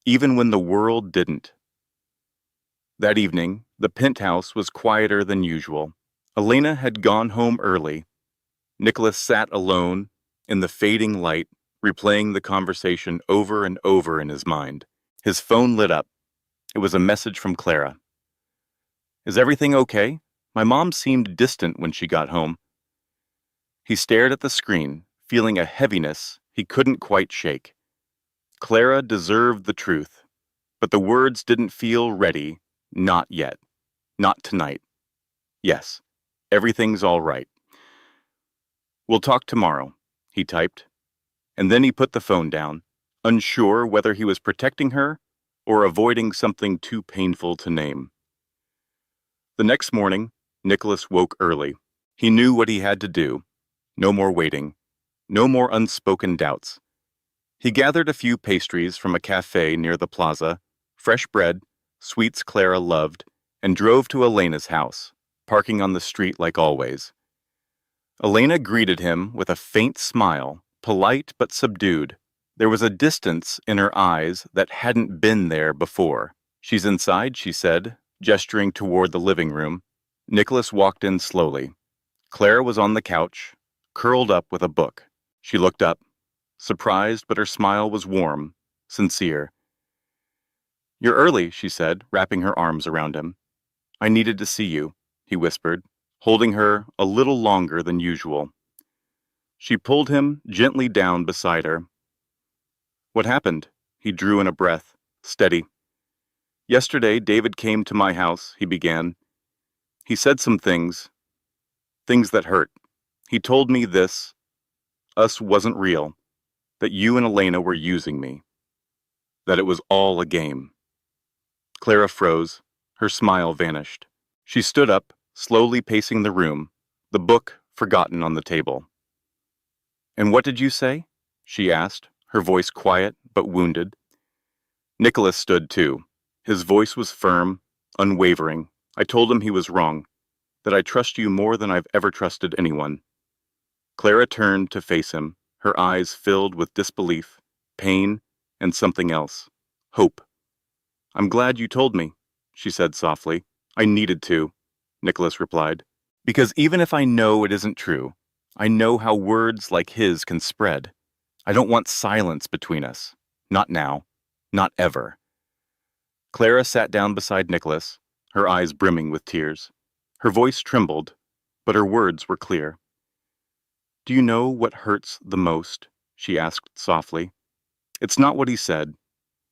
even when the world didn't. That evening, the penthouse was quieter than usual. Elena had gone home early. Nicholas sat alone in the fading light, replaying the conversation over and over in his mind. His phone lit up. It was a message from Clara. "Is everything okay? My mom seemed distant when she got home." He stared at the screen, feeling a heaviness he couldn't quite shake. Clara deserved the truth, but the words didn't feel ready. Not yet. Not tonight. "Yes, everything's all right. We'll talk tomorrow," he typed. And then he put the phone down, unsure whether he was protecting her or avoiding something too painful to name. The next morning, Nicholas woke early. He knew what he had to do. No more waiting. No more unspoken doubts. He gathered a few pastries from a cafe near the plaza, fresh bread, sweets Clara loved, and drove to Elena's house, parking on the street like always. Elena greeted him with a faint smile, polite but subdued. There was a distance in her eyes that hadn't been there before. "She's inside," she said, gesturing toward the living room. Nicholas walked in slowly. Clara was on the couch, curled up with a book. She looked up, surprised, but her smile was warm, sincere. "You're early," she said, wrapping her arms around him. "I needed to see you," he whispered, holding her a little longer than usual. She pulled him gently down beside her. "What happened?" He drew in a breath, steady. "Yesterday, David came to my house," he began. "He said some things that hurt. He told me us wasn't real, that you and Elena were using me, that it was all a game." Clara froze. Her smile vanished. She stood up, slowly pacing the room, the book forgotten on the table. "And what did you say?" she asked, her voice quiet but wounded. Nicholas stood too. His voice was firm, unwavering. "I told him he was wrong, that I trust you more than I've ever trusted anyone." Clara turned to face him, her eyes filled with disbelief, pain, and something else. Hope. "I'm glad you told me," she said softly. "I needed to," Nicholas replied. "Because even if I know it isn't true, I know how words like his can spread. I don't want silence between us. Not now. Not ever." Clara sat down beside Nicholas, her eyes brimming with tears. Her voice trembled, but her words were clear. "Do you know what hurts the most?" she asked softly. "It's not what he said.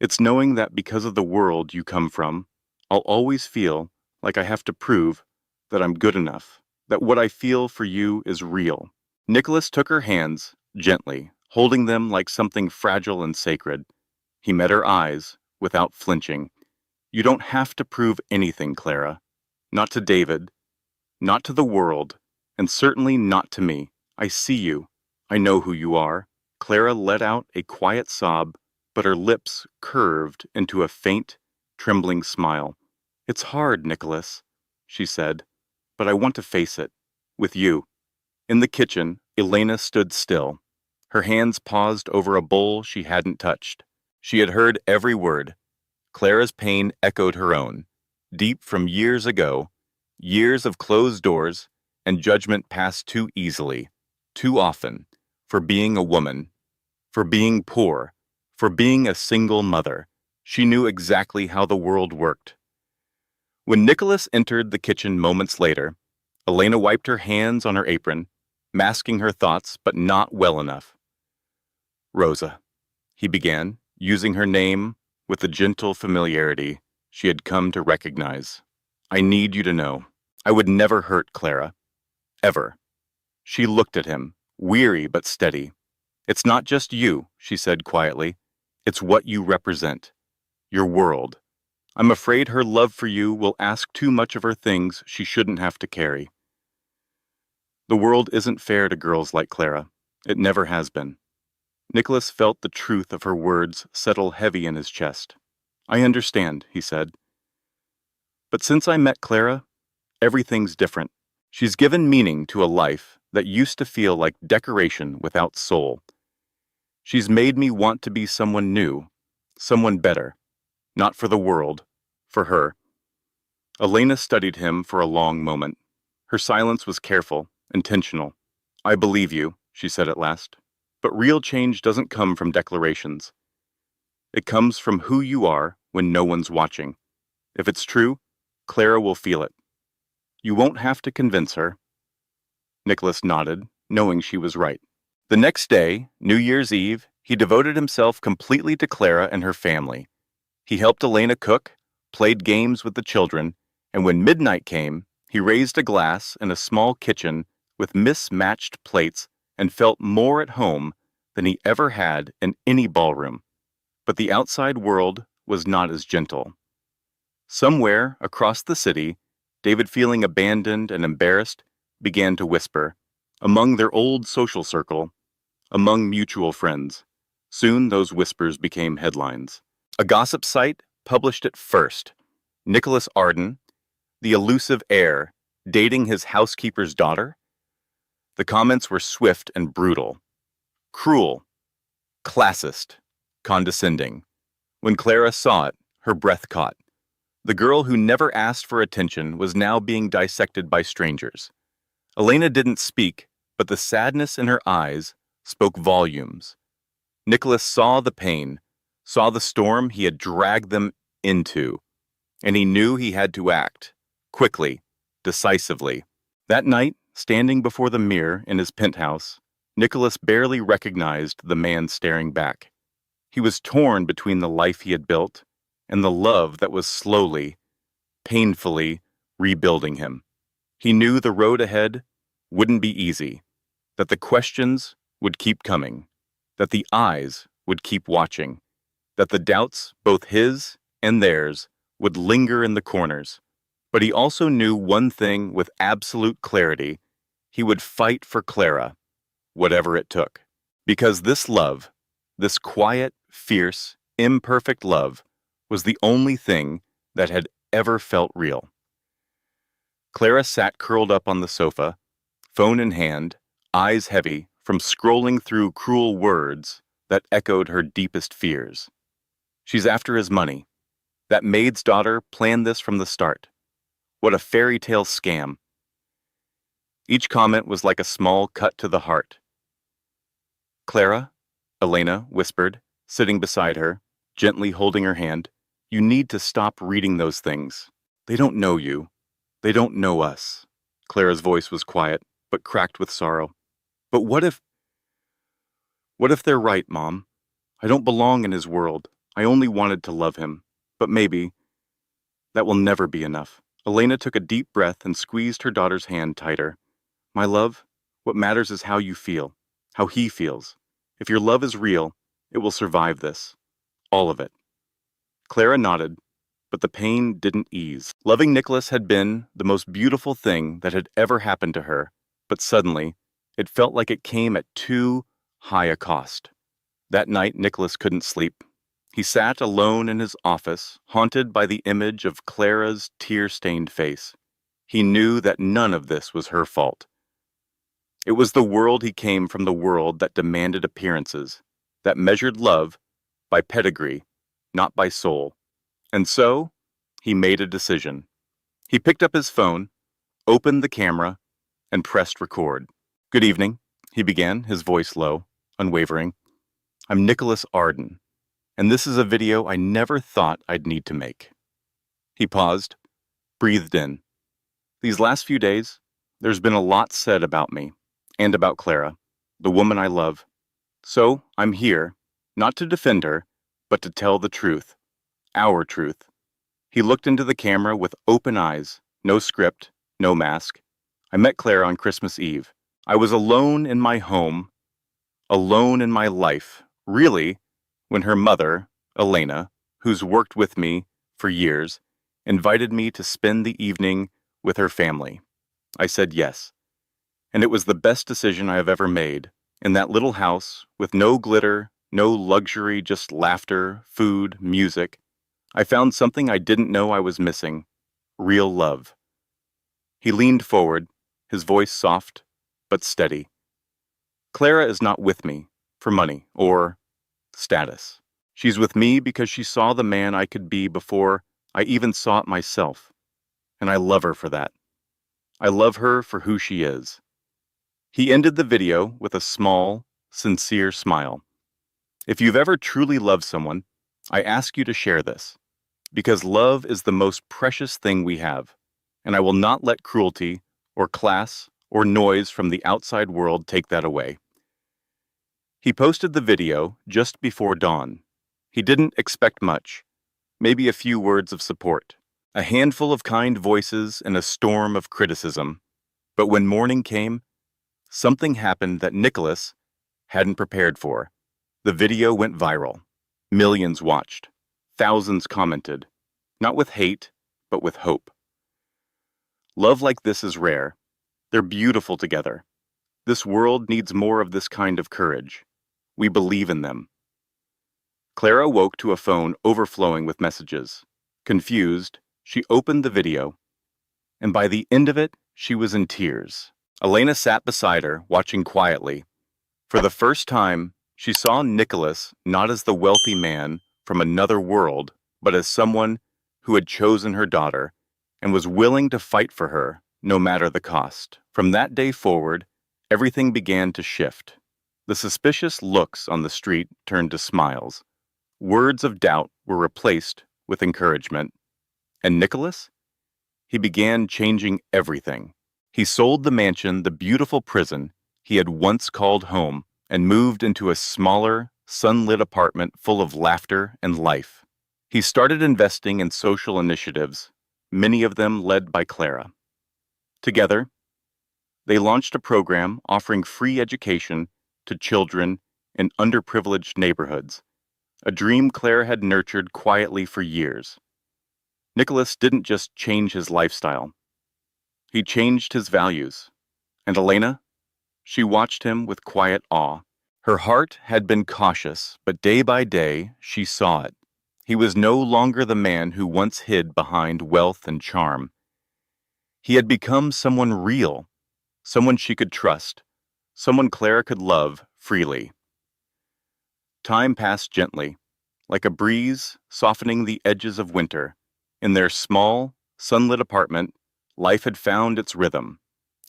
It's knowing that because of the world you come from, I'll always feel like I have to prove that I'm good enough, that what I feel for you is real." Nicholas took her hands, gently, holding them like something fragile and sacred. He met her eyes, without flinching. "You don't have to prove anything, Clara. Not to David, not to the world, and certainly not to me. I see you. I know who you are." Clara let out a quiet sob, but her lips curved into a faint, trembling smile. "It's hard, Nicholas," she said, "but I want to face it. With you." In the kitchen, Elena stood still. Her hands paused over a bowl she hadn't touched. She had heard every word. Clara's pain echoed her own, deep from years ago, years of closed doors and judgment passed too easily, too often, for being a woman, for being poor, for being a single mother. She knew exactly how the world worked. When Nicholas entered the kitchen moments later, Elena wiped her hands on her apron, masking her thoughts, but not well enough. "Rosa," he began, using her name with the gentle familiarity she had come to recognize. "I need you to know. I would never hurt Clara. Ever." She looked at him, weary but steady. "It's not just you," she said quietly. "It's what you represent. Your world. I'm afraid her love for you will ask too much of her things she shouldn't have to carry. The world isn't fair to girls like Clara. It never has been." Nicholas felt the truth of her words settle heavy in his chest. "I understand," he said. "But since I met Clara, everything's different. She's given meaning to a life that used to feel like decoration without soul. She's made me want to be someone new, someone better. Not for the world, for her. Elena studied him for a long moment. Her silence was careful, intentional. "I believe you," she said at last. "But real change doesn't come from declarations. It comes from who you are when no one's watching. If it's true, Clara will feel it. You won't have to convince her." Nicholas nodded, knowing she was right. The next day, New Year's Eve, he devoted himself completely to Clara and her family. He helped Elena cook, played games with the children, and when midnight came, he raised a glass in a small kitchen with mismatched plates and felt more at home than he ever had in any ballroom. But the outside world was not as gentle. Somewhere across the city, David, feeling abandoned and embarrassed, began to whisper, among their old social circle, among mutual friends. Soon those whispers became headlines. A gossip site published it first. Nicholas Arden, the elusive heir, dating his housekeeper's daughter? The comments were swift and brutal. Cruel, classist, condescending. When Clara saw it, her breath caught. The girl who never asked for attention was now being dissected by strangers. Elena didn't speak, but the sadness in her eyes spoke volumes. Nicholas saw the pain, saw the storm he had dragged them into, and he knew he had to act, quickly, decisively. That night, standing before the mirror in his penthouse, Nicholas barely recognized the man staring back. He was torn between the life he had built and the love that was slowly, painfully rebuilding him. He knew the road ahead wouldn't be easy, that the questions would keep coming, that the eyes would keep watching, that the doubts, both his and theirs, would linger in the corners. But he also knew one thing with absolute clarity: he would fight for Clara, whatever it took. Because this love, this quiet, fierce, imperfect love, was the only thing that had ever felt real. Clara sat curled up on the sofa, phone in hand, eyes heavy from scrolling through cruel words that echoed her deepest fears. She's after his money. That Maid's daughter planned this from the start. What a fairy tale scam. Each comment was like a small cut to the heart. "Clara," Elena whispered, sitting beside her, gently holding her hand, "you need to stop reading those things. They don't know you. They don't know us." Clara's voice was quiet, but cracked with sorrow. "But what if they're right, Mom? I don't belong in his world. I only wanted to love him. But maybe that will never be enough." Elena took a deep breath and squeezed her daughter's hand tighter. "My love, what matters is how you feel, how he feels. If your love is real, it will survive this. All of it." Clara nodded, but the pain didn't ease. Loving Nicholas had been the most beautiful thing that had ever happened to her, but suddenly, it felt like it came at too high a cost. That night, Nicholas couldn't sleep. He sat alone in his office, haunted by the image of Clara's tear-stained face. He knew that none of this was her fault. It was the world he came from, the world that demanded appearances, that measured love by pedigree, not by soul. And so, he made a decision. He picked up his phone, opened the camera, and pressed record. "Good evening," he began, his voice low, unwavering. "I'm Nicholas Arden, and this is a video I never thought I'd need to make." He paused, breathed in. "These last few days, there's been a lot said about me, and about Clara, the woman I love. So, I'm here, not to defend her, but to tell the truth. Our truth." He looked into the camera with open eyes, no script, no mask. "I met Clara on Christmas Eve. I was alone in my home, alone in my life, really, when her mother, Elena, who's worked with me for years, invited me to spend the evening with her family. I said yes. And it was the best decision I have ever made. In that little house, with no glitter, no luxury, just laughter, food, music, I found something I didn't know I was missing: real love." He leaned forward, his voice soft but steady. "Clara is not with me for money or status. She's with me because she saw the man I could be before I even saw it myself, and I love her for that. I love her for who she is." He ended the video with a small, sincere smile. If you've ever truly loved someone, I ask you to share this, because love is the most precious thing we have, and I will not let cruelty, or class, or noise from the outside world take that away. He posted the video just before dawn. He didn't expect much, maybe a few words of support, a handful of kind voices and a storm of criticism. But when morning came, something happened that Nicholas hadn't prepared for. The video went viral. Millions watched. Thousands commented. Not with hate, but with hope. Love like this is rare. They're beautiful together. This world needs more of this kind of courage. We believe in them. Clara woke to a phone overflowing with messages. Confused, she opened the video, and by the end of it, she was in tears. Elena sat beside her, watching quietly. For the first time, she saw Nicholas not as the wealthy man from another world, but as someone who had chosen her daughter and was willing to fight for her, no matter the cost. From that day forward, everything began to shift. The suspicious looks on the street turned to smiles. Words of doubt were replaced with encouragement. And Nicholas? He began changing everything. He sold the mansion, the beautiful prison he had once called home, and moved into a smaller, sunlit apartment full of laughter and life. He started investing in social initiatives, many of them led by Clara. Together, they launched a program offering free education to children in underprivileged neighborhoods, a dream Clara had nurtured quietly for years. Nicholas didn't just change his lifestyle. He changed his values. And Elena? She watched him with quiet awe. Her heart had been cautious, but day by day she saw it. He was no longer the man who once hid behind wealth and charm. He had become someone real, someone she could trust, someone Clara could love freely. Time passed gently, like a breeze softening the edges of winter. In their small, sunlit apartment, life had found its rhythm.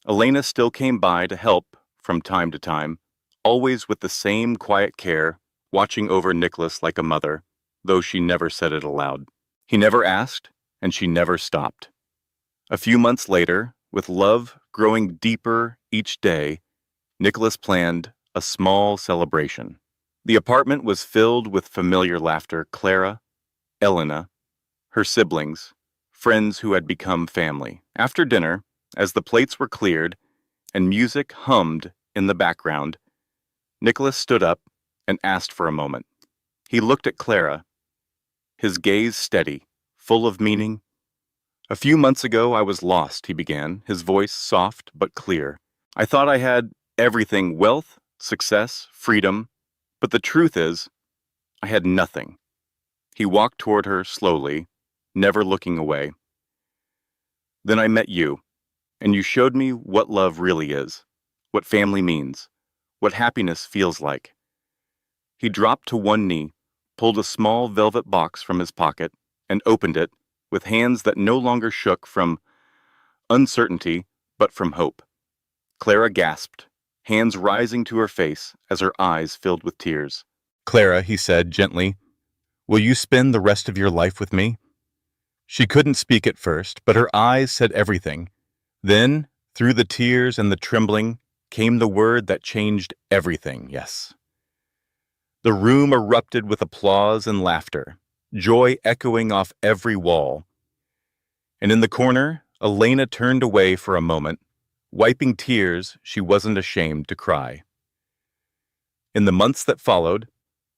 Elena still came by to help from time to time, always with the same quiet care, watching over Nicholas like a mother, though she never said it aloud. He never asked, and she never stopped. A few months later, with love growing deeper each day, Nicholas planned a small celebration. The apartment was filled with familiar laughter. Clara, Elena, her siblings, friends who had become family. After dinner, as the plates were cleared and music hummed in the background, Nicholas stood up and asked for a moment. He looked at Clara, his gaze steady, full of meaning. "A few months ago I was lost," he began, his voice soft but clear. "I thought I had everything: wealth, success, freedom. But the truth is, I had nothing." He walked toward her slowly, never looking away. "Then I met you, and you showed me what love really is, what family means, what happiness feels like." He dropped to one knee, pulled a small velvet box from his pocket, and opened it with hands that no longer shook from uncertainty, but from hope. Clara gasped, hands rising to her face as her eyes filled with tears. "Clara," he said gently, "will you spend the rest of your life with me?" She couldn't speak at first, but her eyes said everything. Then, through the tears and the trembling, came the word that changed everything: yes. The room erupted with applause and laughter, joy echoing off every wall. And in the corner, Elena turned away for a moment, wiping tears she wasn't ashamed to cry. In the months that followed,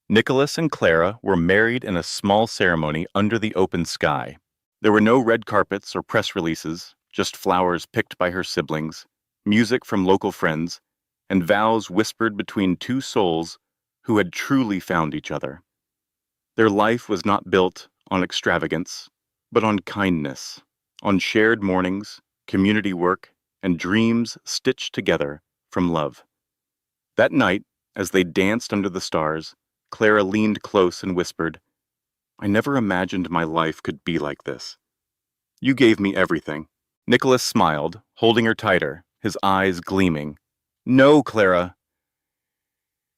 Nicholas and Clara were married in a small ceremony under the open sky. There were no red carpets or press releases, just flowers picked by her siblings, music from local friends, and vows whispered between two souls who had truly found each other. Their life was not built on extravagance, but on kindness, on shared mornings, community work, and dreams stitched together from love. That night, as they danced under the stars, Clara leaned close and whispered, "I never imagined my life could be like this. You gave me everything." Nicholas smiled, holding her tighter, his eyes gleaming. "No, Clara.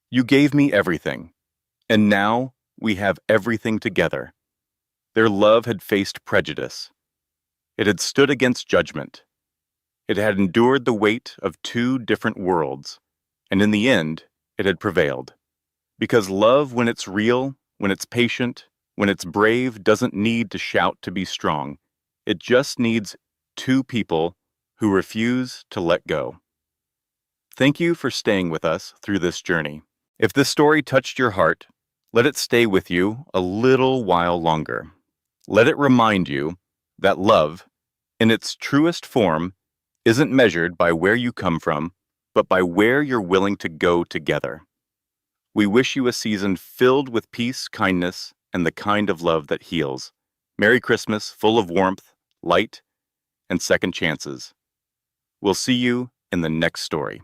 You gave me everything. And now we have everything together." Their love had faced prejudice. It had stood against judgment. It had endured the weight of two different worlds. And in the end, it had prevailed. Because love, when it's real, when it's patient, when it's brave, doesn't need to shout to be strong. It just needs two people who refuse to let go. Thank you for staying with us through this journey. If this story touched your heart, let it stay with you a little while longer. Let it remind you that love, in its truest form, isn't measured by where you come from, but by where you're willing to go together. We wish you a season filled with peace, kindness, and the kind of love that heals. Merry Christmas, full of warmth, light, and second chances. We'll see you in the next story.